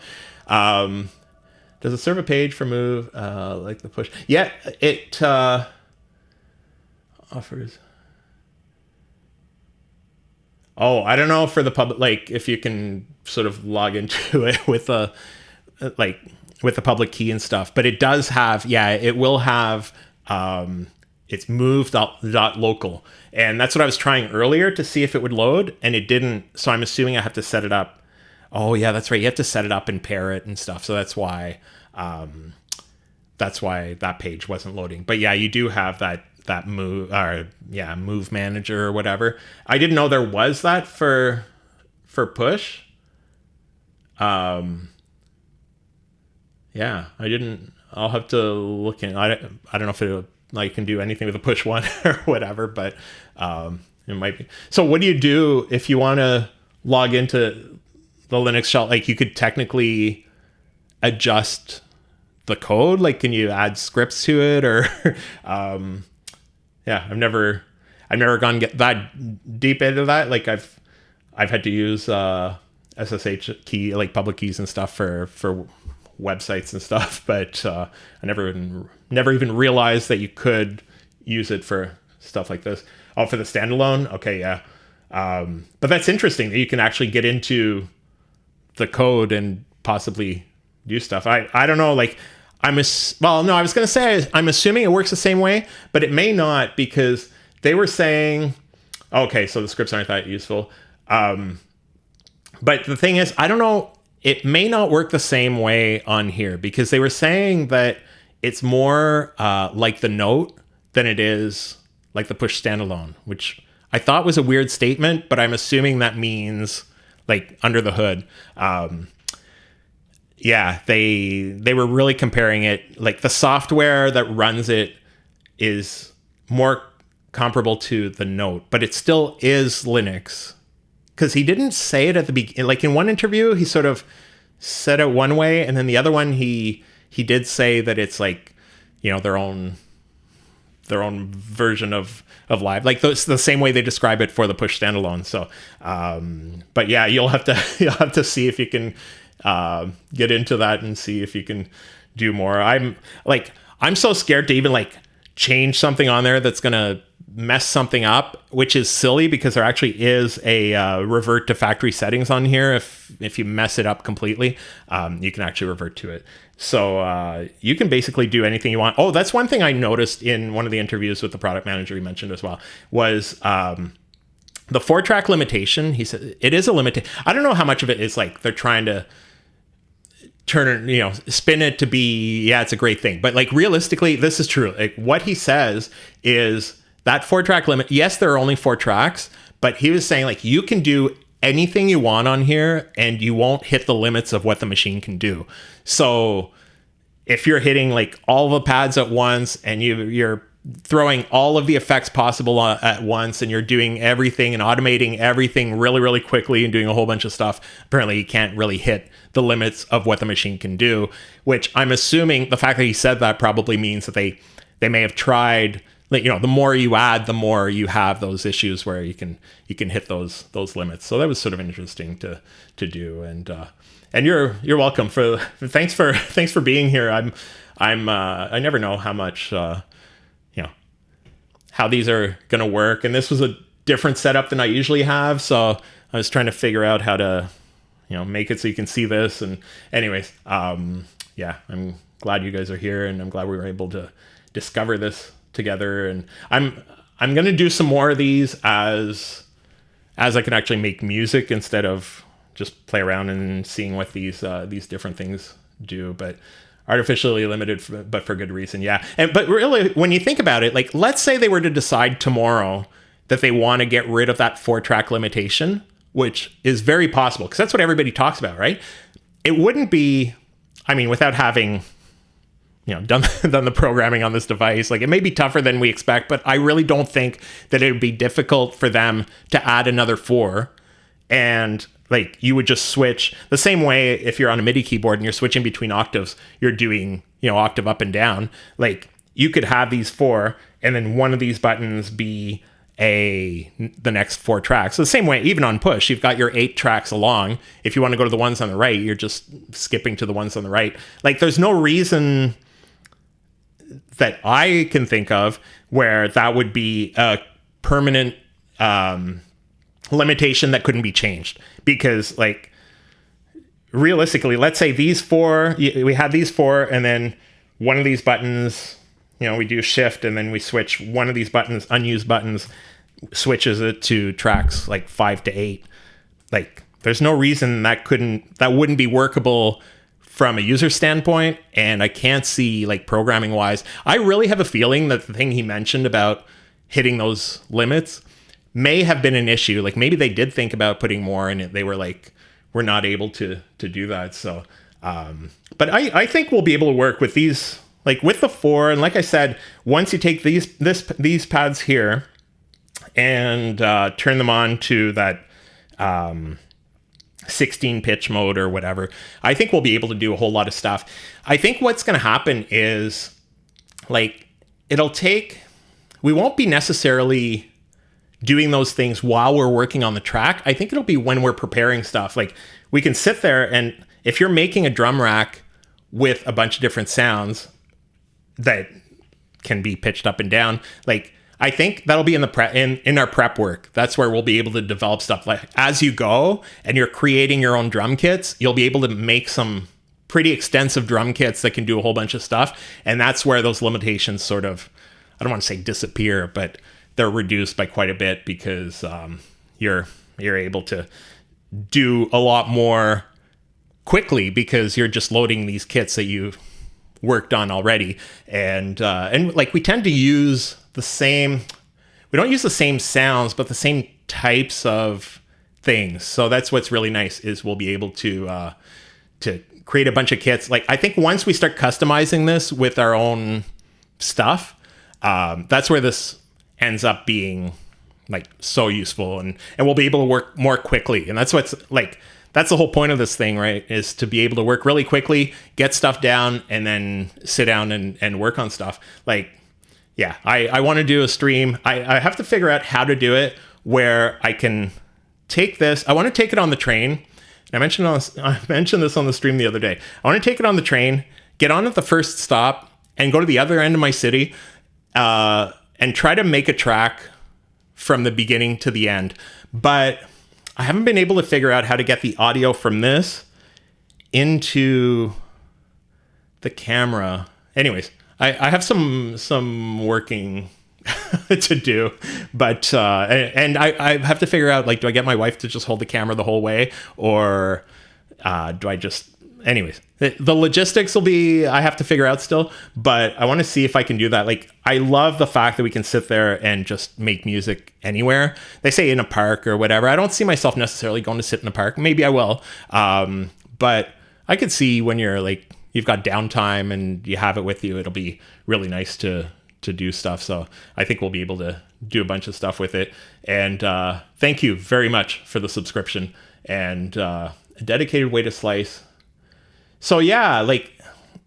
does it serve a page for Move like the Push? Yeah, it offers. Oh, I don't know for the public, like if you can sort of log into it with the public key and stuff, but it does have, yeah, it will have it's move.local, and that's what I was trying earlier to see if it would load, and it didn't. So I'm assuming I have to set it up. Oh yeah, that's right. You have to set it up and pair it and stuff. So that's why that page wasn't loading. But yeah, you do have that move, or yeah, move manager or whatever. I didn't know there was that for Push. Yeah, I didn't. I'll have to look in. I don't know if it like can do anything with a Push 1 or whatever, but it might be. So what do you do if you want to log into the Linux shell? Like you could technically adjust the code? Like, can you add scripts to it? Or yeah, I've never gone get that deep into that. Like I've had to use SSH key, like public keys and stuff for websites and stuff, but I never even realized that you could use it for stuff like this. Oh, for the standalone? Okay, yeah. But that's interesting that you can actually get into the code and possibly do stuff. I don't know, like I was going to say I'm assuming it works the same way, but it may not, because they were saying, okay, so the scripts aren't that useful. But the thing is, I don't know, it may not work the same way on here, because they were saying that it's more like the Note than it is like the push standalone, which I thought was a weird statement, but I'm assuming that means like under the hood. Yeah, they were really comparing it, like the software that runs it is more comparable to the Note, but it still is Linux. Because he didn't say it at the beginning. Like in one interview, he sort of said it one way, and then the other one, he did say that it's like, you know, their own version of live, like the same way they describe it for the push standalone. So, but yeah, you'll have to see if you can get into that and see if you can do more. I'm so scared to even like change something on there that's gonna mess something up, which is silly, because there actually is a revert to factory settings on here. If you mess it up completely, you can actually revert to it. So you can basically do anything you want. Oh, that's one thing I noticed in one of the interviews with the product manager he mentioned as well, was the 4-track limitation. He said it is a limitation. I don't know how much of it is like they're trying to turn it, you know, spin it to be, yeah, it's a great thing. But like realistically, this is true. Like what he says is that 4-track limit, yes, there are only 4 tracks, but he was saying like you can do anything you want on here and you won't hit the limits of what the machine can do. So if you're hitting like all the pads at once and you're throwing all of the effects possible at once, and you're doing everything and automating everything really, really quickly and doing a whole bunch of stuff, apparently you can't really hit the limits of what the machine can do, which I'm assuming the fact that he said that probably means that they may have tried, like, you know, the more you add, the more you have those issues where you can hit those limits. So that was sort of interesting to do. And you're welcome thanks for being here. I never know how much, how these are going to work. And this was a different setup than I usually have. So I was trying to figure out how to, make it so you can see this. And anyways, yeah, I'm glad you guys are here, and I'm glad we were able to discover this together. And I'm going to do some more of these as I can actually make music instead of just play around and seeing what these different things do. But artificially limited, but for good reason. Yeah. But really, when you think about it, like, let's say they were to decide tomorrow that they want to get rid of that 4-track limitation, which is very possible, because that's what everybody talks about, right? It wouldn't be, without having, done the programming on this device, like, it may be tougher than we expect, but I really don't think that it would be difficult for them to add another 4. And like, you would just switch the same way if you're on a MIDI keyboard and you're switching between octaves, you're doing, octave up and down. Like, you could have these 4, and then one of these buttons be the next 4 tracks. So the same way, even on push, you've got your 8 tracks along. If you want to go to the ones on the right, you're just skipping to the ones on the right. Like, there's no reason that I can think of where that would be a permanent limitation that couldn't be changed. Because, like, realistically, let's say these 4, we had these 4, and then one of these buttons, we do shift, and then we switch one of these buttons, unused buttons, switches it to tracks like 5 to 8. Like, there's no reason that wouldn't be workable from a user standpoint. And I can't see, like, programming wise, I really have a feeling that the thing he mentioned about hitting those limits may have been an issue. Like, maybe they did think about putting more in it. They were like, we're not able to do that. So, but I think we'll be able to work with these, like with the 4. And like I said, once you take these pads here and turn them on to that 16 pitch mode or whatever. I think we'll be able to do a whole lot of stuff. I think what's going to happen is like, we won't be necessarily doing those things while we're working on the track. I think it'll be when we're preparing stuff. Like we can sit there, and if you're making a drum rack with a bunch of different sounds that can be pitched up and down, like I think that'll be in the in our prep work. That's where we'll be able to develop stuff. Like as you go and you're creating your own drum kits, you'll be able to make some pretty extensive drum kits that can do a whole bunch of stuff. And that's where those limitations sort of, I don't want to say disappear, but they're reduced by quite a bit, because you're able to do a lot more quickly because you're just loading these kits that you've worked on already. And like we tend to use the same, we don't use the same sounds, but the same types of things. So that's what's really nice, is we'll be able to create a bunch of kits. Like I think once we start customizing this with our own stuff, that's where this ends up being like so useful, and we'll be able to work more quickly. And that's what's like, that's the whole point of this thing, right? Is to be able to work really quickly, get stuff down, and then sit down and work on stuff. Like, yeah, I want to do a stream. I have to figure out how to do it where I can take this. I want to take it on the train. I mentioned this on the stream the other day. I want to take it on the train, get on at the first stop, and go to the other end of my city, and try to make a track from the beginning to the end. But I haven't been able to figure out how to get the audio from this into the camera. Anyways, I have some working to do, but and I have to figure out, like, do I get my wife to just hold the camera the whole way, or do I just... Anyways, the logistics will be, I have to figure out still, but I want to see if I can do that. Like, I love the fact that we can sit there and just make music anywhere. They say in a park or whatever. I don't see myself necessarily going to sit in a park. Maybe I will. But I could see when you're like, you've got downtime and you have it with you, it'll be really nice to do stuff. So I think we'll be able to do a bunch of stuff with it. And thank you very much for the subscription and a dedicated way to slice. So yeah, like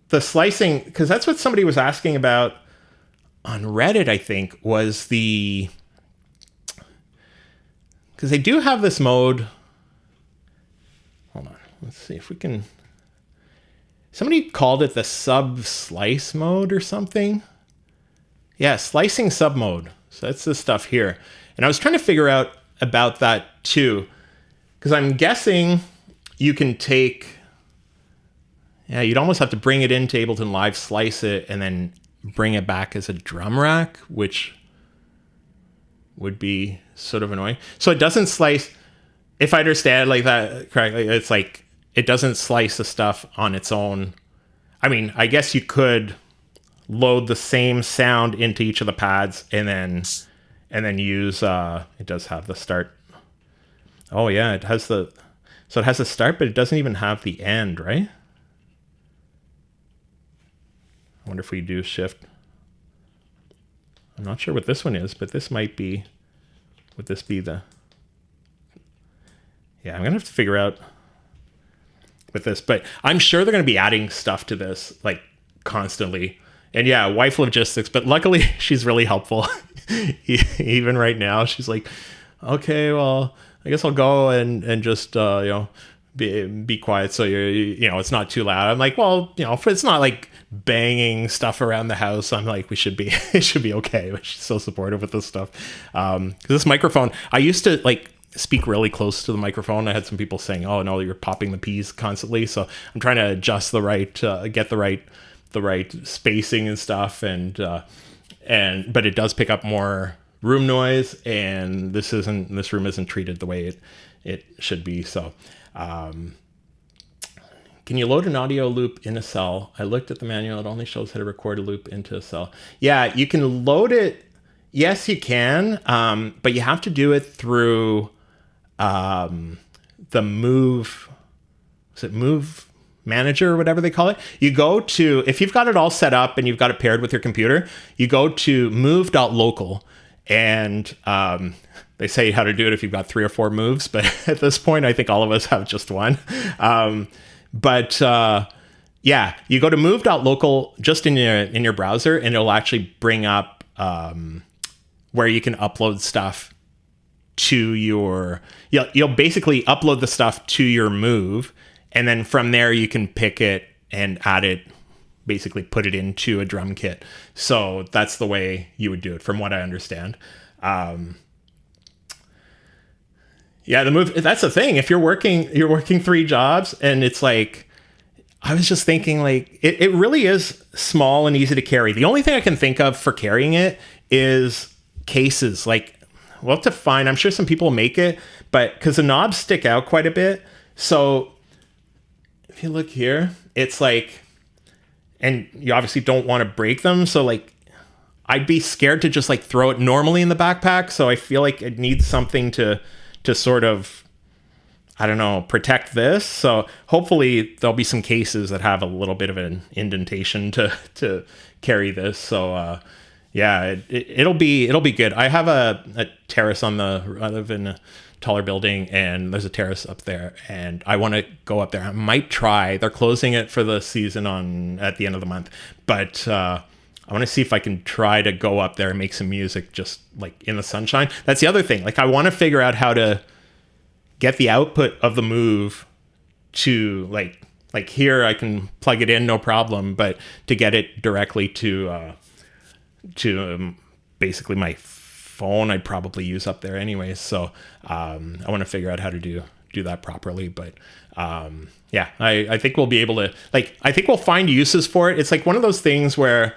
the slicing, because that's what somebody was asking about on Reddit, I think, was because they do have this mode. Hold on, let's see if we can. Somebody called it the sub slice mode or something. Yeah, slicing sub mode. So that's this stuff here. And I was trying to figure out about that too, because I'm guessing you can take... Yeah, you'd almost have to bring it into Ableton Live, slice it, and then bring it back as a drum rack, which would be sort of annoying. So it doesn't slice, if I understand like that correctly, it's like it doesn't slice the stuff on its own. I mean, I guess you could load the same sound into each of the pads and then use it does have the start. Oh yeah, it has the start, but it doesn't even have the end, right? I wonder if we do shift. I'm not sure what this one is, but this might be, would this be the... Yeah, I'm gonna have to figure out with this, but I'm sure they're gonna be adding stuff to this like constantly. And yeah, wife logistics, but luckily she's really helpful. Even right now, she's like, okay, well, I guess I'll go and just, be quiet so it's not too loud. I'm like, well, if it's not like banging stuff around the house, I'm like, it should be okay. She's so supportive with this stuff. 'Cause this microphone, I used to like speak really close to the microphone. I had some people saying, oh no, you're popping the P's constantly. So I'm trying to adjust the right, get the right spacing and stuff. But it does pick up more room noise, and this room isn't treated the way it should be. So, can you load an audio loop in a cell? I looked at the manual. It only shows how to record a loop into a cell. Yeah, you can load it. Yes, you can. But you have to do it through the Move. Is it Move Manager or whatever they call it? You go to, if you've got it all set up and you've got it paired with your computer, you go to move.local, and they say how to do it if you've got 3 or 4 moves, but at this point, I think all of us have just one. Yeah, you go to move.local just in your browser, and it'll actually bring up where you can upload stuff to your. You'll basically upload the stuff to your Move, and then from there you can pick it and add it. Basically, put it into a drum kit. So that's the way you would do it, from what I understand. Yeah, the Move. That's the thing. If you're working 3 jobs, and it's like. I was just thinking, like, it really is small and easy to carry. The only thing I can think of for carrying it is cases. Like, we'll have to find, I'm sure some people make it, but because the knobs stick out quite a bit. So if you look here, it's like, and you obviously don't want to break them. So like, I'd be scared to just like throw it normally in the backpack. So I feel like it needs something to sort of, I don't know, protect this. So hopefully there'll be some cases that have a little bit of an indentation to carry this. So yeah, it'll be good. I have a terrace I live in a taller building, and there's a terrace up there, and I want to go up there. I might try. They're closing it for the season at the end of the month, but I want to see if I can try to go up there and make some music just like in the sunshine. That's the other thing. Like, I want to figure out how to get the output of the Move to like here I can plug it in, no problem, but to get it directly to basically my phone, I'd probably use up there anyways. So I want to figure out how to do that properly. But yeah, I think we'll be able to, like, I think we'll find uses for it. It's like one of those things where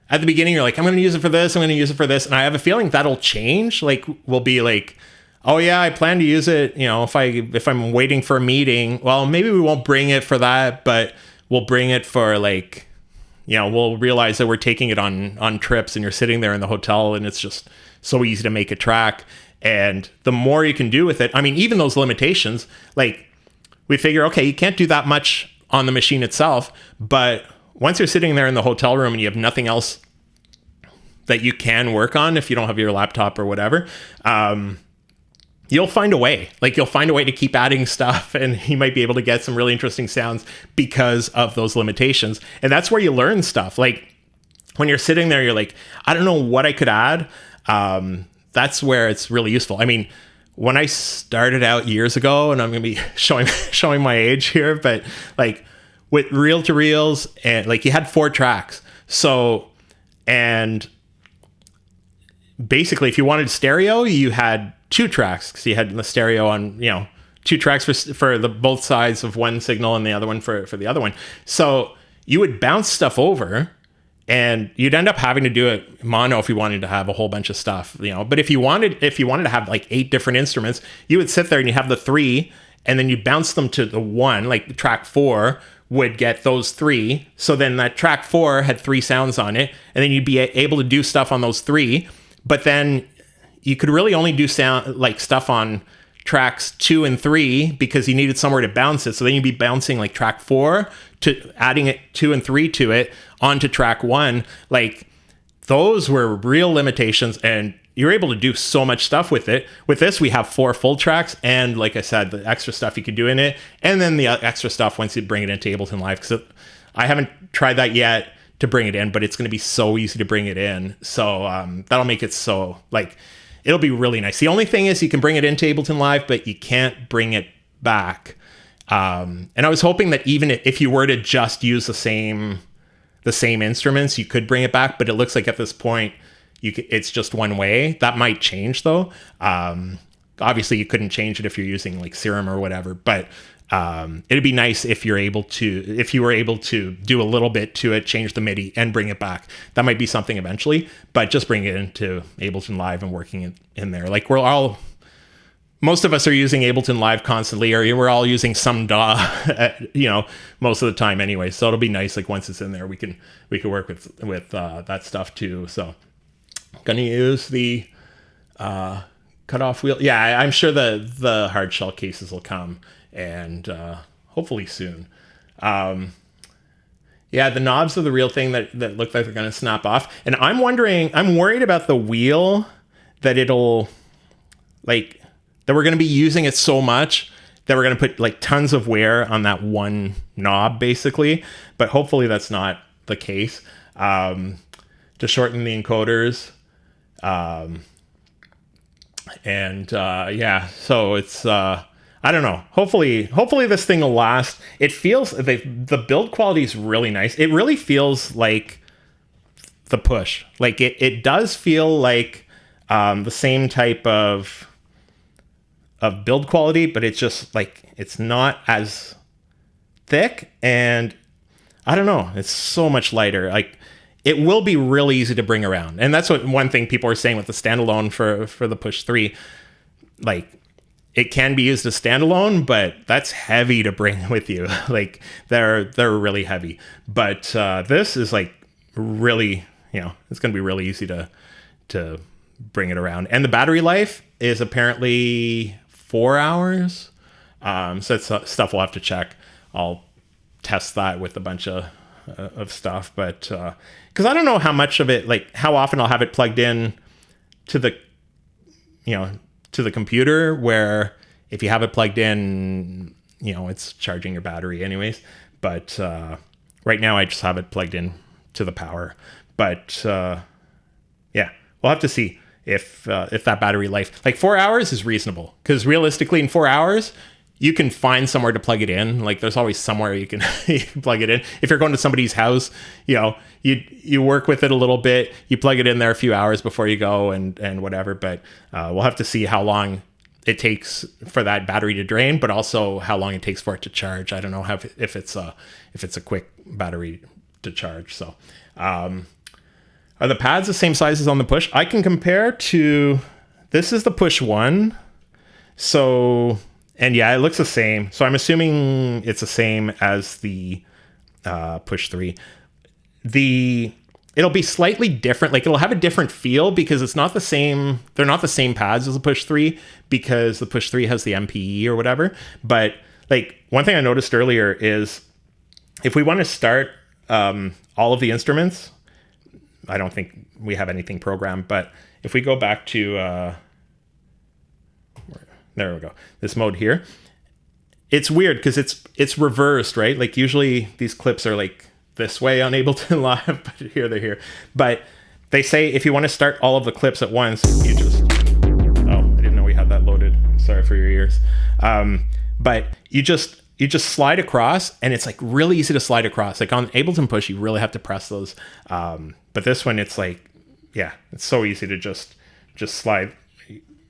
at the beginning you're like, I'm going to use it for this, I'm going to use it for this, and I have a feeling that'll change. Like, we'll be like, oh yeah, I plan to use it, you know, if I'm waiting for a meeting, well, maybe we won't bring it for that, but we'll bring it for, like, you know, we'll realize that we're taking it on trips, and you're sitting there in the hotel, and it's just so easy to make a track. And the more you can do with it, I mean, even those limitations, like, we figure, okay, you can't do that much on the machine itself, but once you're sitting there in the hotel room and you have nothing else that you can work on, if you don't have your laptop or whatever, you'll find a way. Like, you'll find a way to keep adding stuff, and you might be able to get some really interesting sounds because of those limitations. And that's where you learn stuff. Like, when you're sitting there, you're like, I don't know what I could add. That's where it's really useful. I mean, when I started out years ago, and I'm going to be showing my age here, but like with reel-to-reels, and like, you had 4 tracks. So, and basically, if you wanted stereo, you had 2 tracks, because you had the stereo on, you know, 2 tracks for the both sides of one signal and the other one for the other one. So you would bounce stuff over, and you'd end up having to do it mono if you wanted to have a whole bunch of stuff, you know. But if you wanted to have like 8 different instruments, you would sit there and you have the 3, and then you bounce them to the 1, like track 4 would get those 3. So then that track 4 had 3 sounds on it, and then you'd be able to do stuff on those 3. But then you could really only do stuff on tracks 2 and 3 because you needed somewhere to bounce it. So then you'd be bouncing like track 4 to adding it 2 and 3 to it onto track 1. Like, those were real limitations, and you're able to do so much stuff with it. With this, we have 4 full tracks, and like I said, the extra stuff you could do in it, and then the extra stuff once you bring it into Ableton Live, because I haven't tried that yet to bring it in, but it's going to be so easy to bring it in. So that'll make it so, like, it'll be really nice. The only thing is you can bring it into Ableton Live, but you can't bring it back. And I was hoping that even if you were to just use the same instruments, you could bring it back. But it looks like at this point, it's just one way. That might change though. Obviously, you couldn't change it if you're using like Serum or whatever. But it'd be nice if you were able to do a little bit to it, change the MIDI and bring it back. That might be something eventually, but just bring it into Ableton Live and working it in there. Like, most of us are using Ableton Live constantly, or we're all using some DAW, most of the time anyway. So it'll be nice. Like, once it's in there, we can work with that stuff too. So I'm gonna use the cutoff wheel. Yeah, I'm sure the hard shell cases will come, and hopefully soon. Yeah, the knobs are the real thing that look like they're going to snap off. And I'm worried about the wheel, that it'll, like that we're going to be using it so much that we're going to put like tons of wear on that one knob basically, but hopefully that's not the case. To shorten the encoders. Yeah, so it's I don't know. Hopefully this thing will last. It feels the build quality is really nice. It really feels like the Push. Like it does feel like the same type of build quality, but it's just like it's not as thick, and I don't know, it's so much lighter. Like it will be really easy to bring around, and that's what one thing people are saying with the standalone for the Push 3. Like it can be used as standalone, but that's heavy to bring with you. Like they're really heavy, but this is like really, it's going to be really easy to bring it around. And the battery life is apparently 4 hours. So it's stuff we'll have to check. I'll test that with a bunch of stuff, but because I don't know how much of it, like how often I'll have it plugged in to the computer, where if you have it plugged in, it's charging your battery anyways. But right now I just have it plugged in to the power. But yeah, we'll have to see if that battery life, like 4 hours is reasonable, because realistically in 4 hours you can find somewhere to plug it in. Like there's always somewhere you can plug it in. If you're going to somebody's house, you work with it a little bit, you plug it in there a few hours before you go and whatever. But we'll have to see how long it takes for that battery to drain, but also how long it takes for it to charge. I don't know if it's a quick battery to charge. So are the pads the same size as on the Push? I can compare to, this is the Push 1. So, and yeah, it looks the same. So I'm assuming it's the same as the Push 3. It'll be slightly different. Like it'll have a different feel because it's not the same. They're not the same pads as the Push 3, because the Push 3 has the MPE or whatever. But like one thing I noticed earlier is if we want to start all of the instruments, I don't think we have anything programmed, but if we go back to there we go, this mode here, it's weird because it's reversed, right? Like usually these clips are like this way on Ableton Live, but here they're here. But they say if you want to start all of the clips at once, you just, oh, I didn't know we had that loaded. Sorry for your ears. But you just slide across, and it's like really easy to slide across. Like on Ableton Push, you really have to press those. But this one, it's like, yeah, it's so easy to just slide.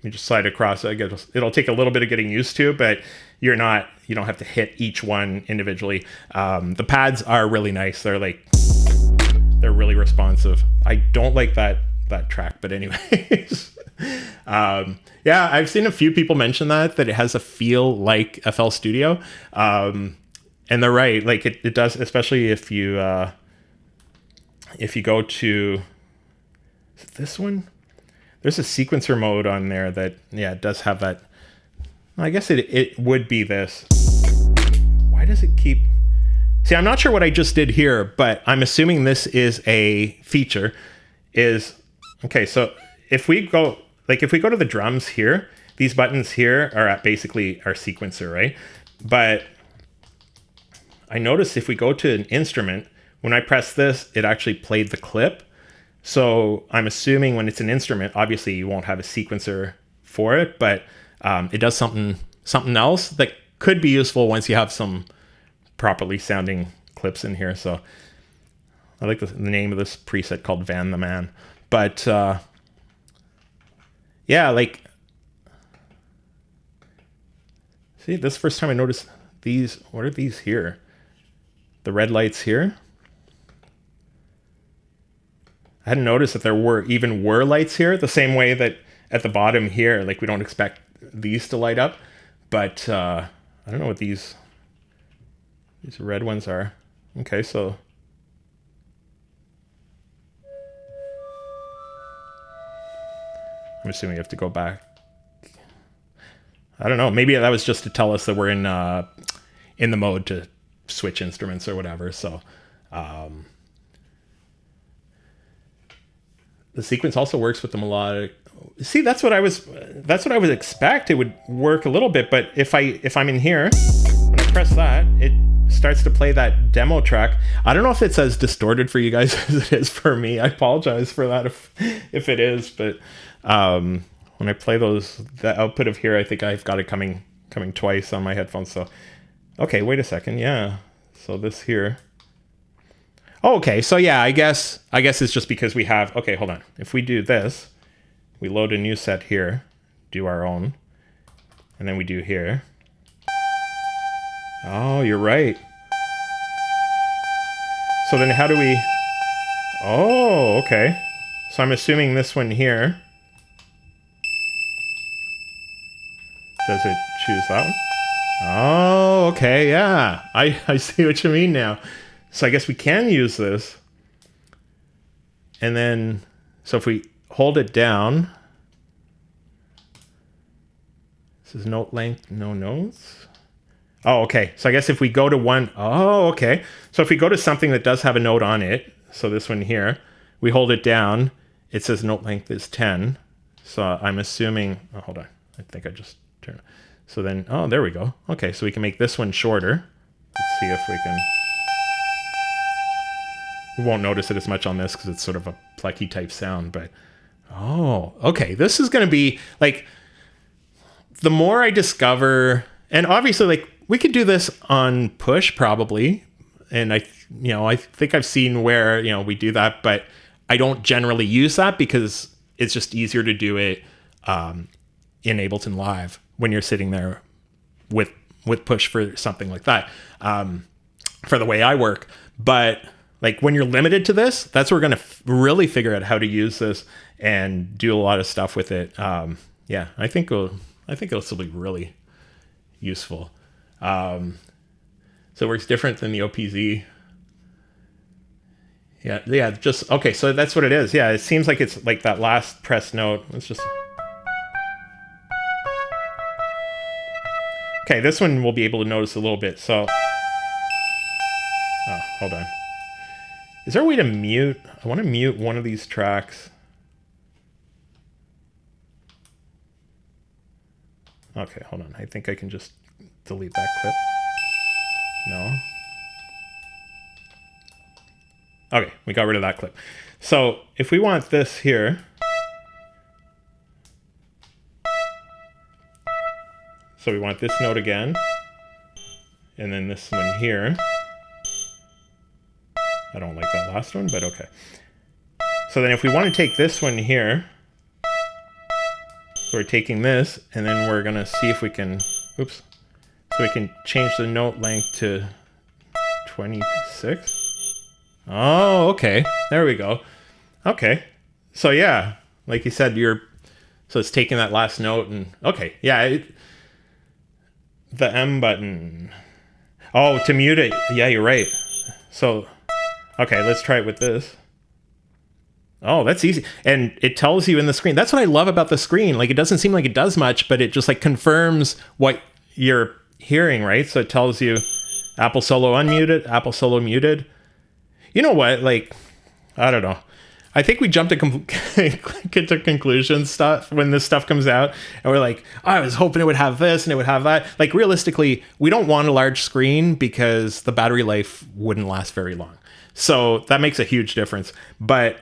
You just slide across. I guess it'll take a little bit of getting used to, but you don't have to hit each one individually. The pads are really nice. They're really responsive. I don't like that track, but anyways. Yeah, I've seen a few people mention that it has a feel like FL Studio. And they're right. Like it does, especially if you go to this one. There's a sequencer mode on there that, yeah, it does have that. I guess it would be this. Why does it keep... See, I'm not sure what I just did here, but I'm assuming this is a feature. Okay, so if we go to the drums here, these buttons here are basically our sequencer, right? But I noticed if we go to an instrument, when I press this, it actually played the clip. So I'm assuming when it's an instrument, obviously you won't have a sequencer for it, but it does something else that could be useful once you have some properly sounding clips in here. So I like the name of this preset called Van the Man. But yeah, like, see, this is the first time I noticed these. What are these here? The red lights here. I hadn't noticed that there were lights here, the same way that at the bottom here, like we don't expect these to light up. But I don't know what these red ones are. Okay, so I'm assuming you have to go back. I don't know. Maybe that was just to tell us that we're in the mode to switch instruments or whatever. So the sequence also works with the melodic. See, that's what I would expect. It would work a little bit, but if I'm in here, when I press that, it starts to play that demo track. I don't know if it's as distorted for you guys as it is for me. I apologize for that if it is, but when I play the output of here, I think I've got it coming twice on my headphones. So, okay, wait a second. Yeah. So this here. Oh, okay. So yeah, I guess it's just because we have, okay, hold on. If we do this, we load a new set here, do our own, and then we do here. Oh, you're right. So then how do we, oh, okay. So I'm assuming this one here, does it choose that one? Oh, okay, yeah. I see what you mean now. So I guess we can use this. And then, so if we hold it down, this is note length, no notes. Oh, okay. So I guess if we go to one, oh, okay. So if we go to something that does have a note on it, so this one here, we hold it down, it says note length is 10. So I'm assuming, oh, hold on. I think I just turned it. So then, oh, there we go. Okay, so we can make this one shorter. Let's see if we can. We won't notice it as much on this because it's sort of a plucky type sound, but oh, okay. This is going to be like, the more I discover, and obviously like we could do this on push probably. And I think I've seen where, we do that, but I don't generally use that because it's just easier to do it in Ableton Live when you're sitting there with push for something like that, for the way I work. But like when you're limited to this, that's where we're going to really figure out how to use this and do a lot of stuff with it. Yeah, I think it'll still be really useful. So it works different than the OPZ. Yeah, just, okay, so that's what it is. Yeah, it seems like it's like that last press note. Let's just... Okay, this one we'll be able to notice a little bit, so... Oh, hold on. Is there a way to mute? I want to mute one of these tracks. Okay, hold on. I think I can just delete that clip. No. Okay, we got rid of that clip. So if we want this here, so we want this note again, and then this one here. I don't like that last one, but okay. So then if we want to take this one here, so we're taking this, and then we're going to see if we can, oops, so we can change the note length to 26. Oh, okay. There we go. Okay. So yeah, like you said, so it's taking that last note and, okay. Yeah. The M button. Oh, to mute it. Yeah, you're right. So, okay, let's try it with this. Oh, that's easy. And it tells you in the screen. That's what I love about the screen. Like, it doesn't seem like it does much, but it just like confirms what you're hearing, right? So it tells you Apple Solo unmuted, Apple Solo muted. You know what? Like, I don't know. I think we jumped to conclusions stuff when this stuff comes out, and we're like, oh, I was hoping it would have this and it would have that. Like, realistically, we don't want a large screen because the battery life wouldn't last very long. So that makes a huge difference. But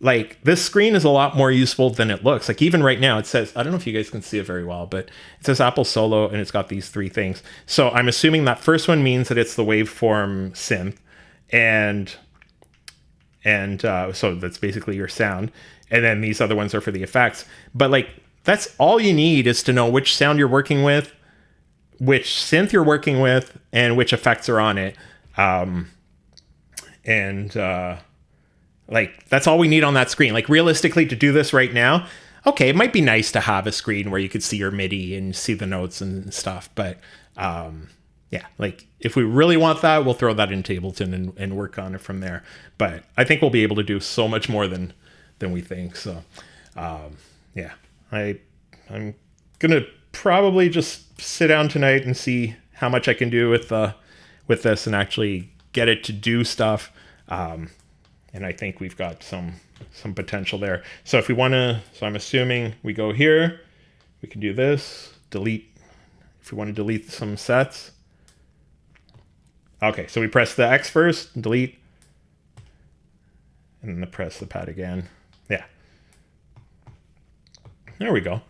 like, this screen is a lot more useful than it looks. Like, even right now, it says, I don't know if you guys can see it very well, but it says Apple Solo, and it's got these three things. So I'm assuming that first one means that it's the waveform synth, and so that's basically your sound. And then these other ones are for the effects. But like, that's all you need is to know which sound you're working with, which synth you're working with, and which effects are on it. Like, that's all we need on that screen. Like, realistically, to do this right now, okay, it might be nice to have a screen where you could see your MIDI and see the notes and stuff. But yeah, like, if we really want that, we'll throw that into Ableton and work on it from there. But I think we'll be able to do so much more than we think. So yeah, I'm gonna probably just sit down tonight and see how much I can do with this and actually get it to do stuff. And I think we've got some potential there. So if we want to, so I'm assuming we go here, we can do this, delete, if we want to delete some sets. Okay, so we press the X first, delete, and then press the pad again. Yeah. There we go.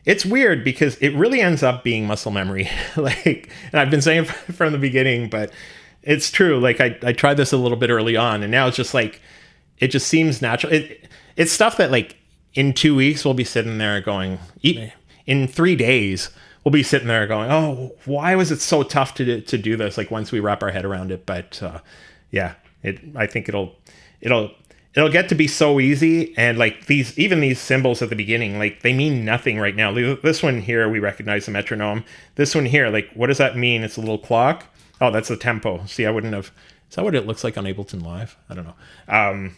It's weird because it really ends up being muscle memory. Like, and I've been saying from the beginning, but it's true. Like I tried this a little bit early on, and now it's just like, it just seems natural. It's stuff that like in 2 weeks we'll be sitting there going, in 3 days we'll be sitting there going, oh, why was it so tough to do this? Like once we wrap our head around it. But yeah, I think it'll get to be so easy. And like even these symbols at the beginning, like they mean nothing right now. This one here, we recognize the metronome. This one here, like what does that mean? It's a little clock. Oh, that's the tempo. See, I wouldn't have, is that what it looks like on Ableton Live? I don't know.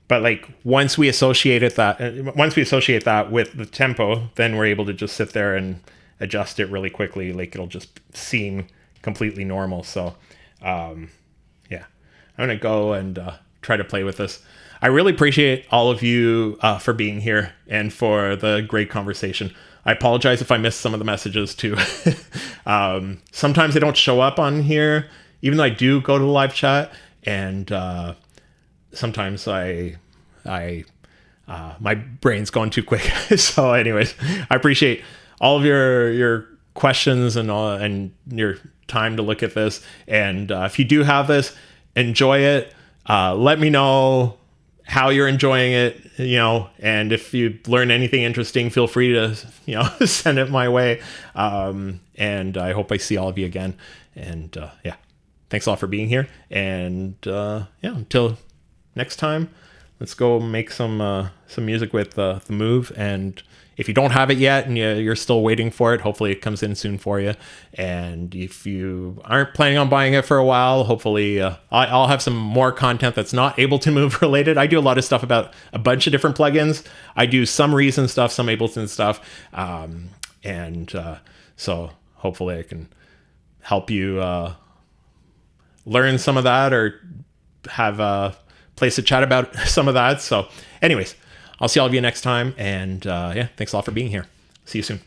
But like once we associate that with the tempo, then we're able to just sit there and adjust it really quickly. Like it'll just seem completely normal. So yeah, I'm gonna go and try to play with this. I really appreciate all of you for being here and for the great conversation. I apologize if I missed some of the messages too. Sometimes they don't show up on here, even though I do go to the live chat, and sometimes my brain's going too quick. So anyways, I appreciate all of your questions and your time to look at this. And if you do have this, enjoy it. Let me know how you're enjoying it, and if you learn anything interesting, feel free to, send it my way. And I hope I see all of you again. And yeah, thanks a lot for being here. And yeah, until next time, let's go make some music with the Move. And if you don't have it yet and you're still waiting for it, hopefully it comes in soon for you. And if you aren't planning on buying it for a while, hopefully I'll have some more content that's not Ableton Move related. I do a lot of stuff about a bunch of different plugins. I do some Reason stuff, some Ableton stuff. So hopefully I can help you learn some of that, or have a place to chat about some of that. So anyways, I'll see all of you next time. And yeah, thanks a lot for being here. See you soon.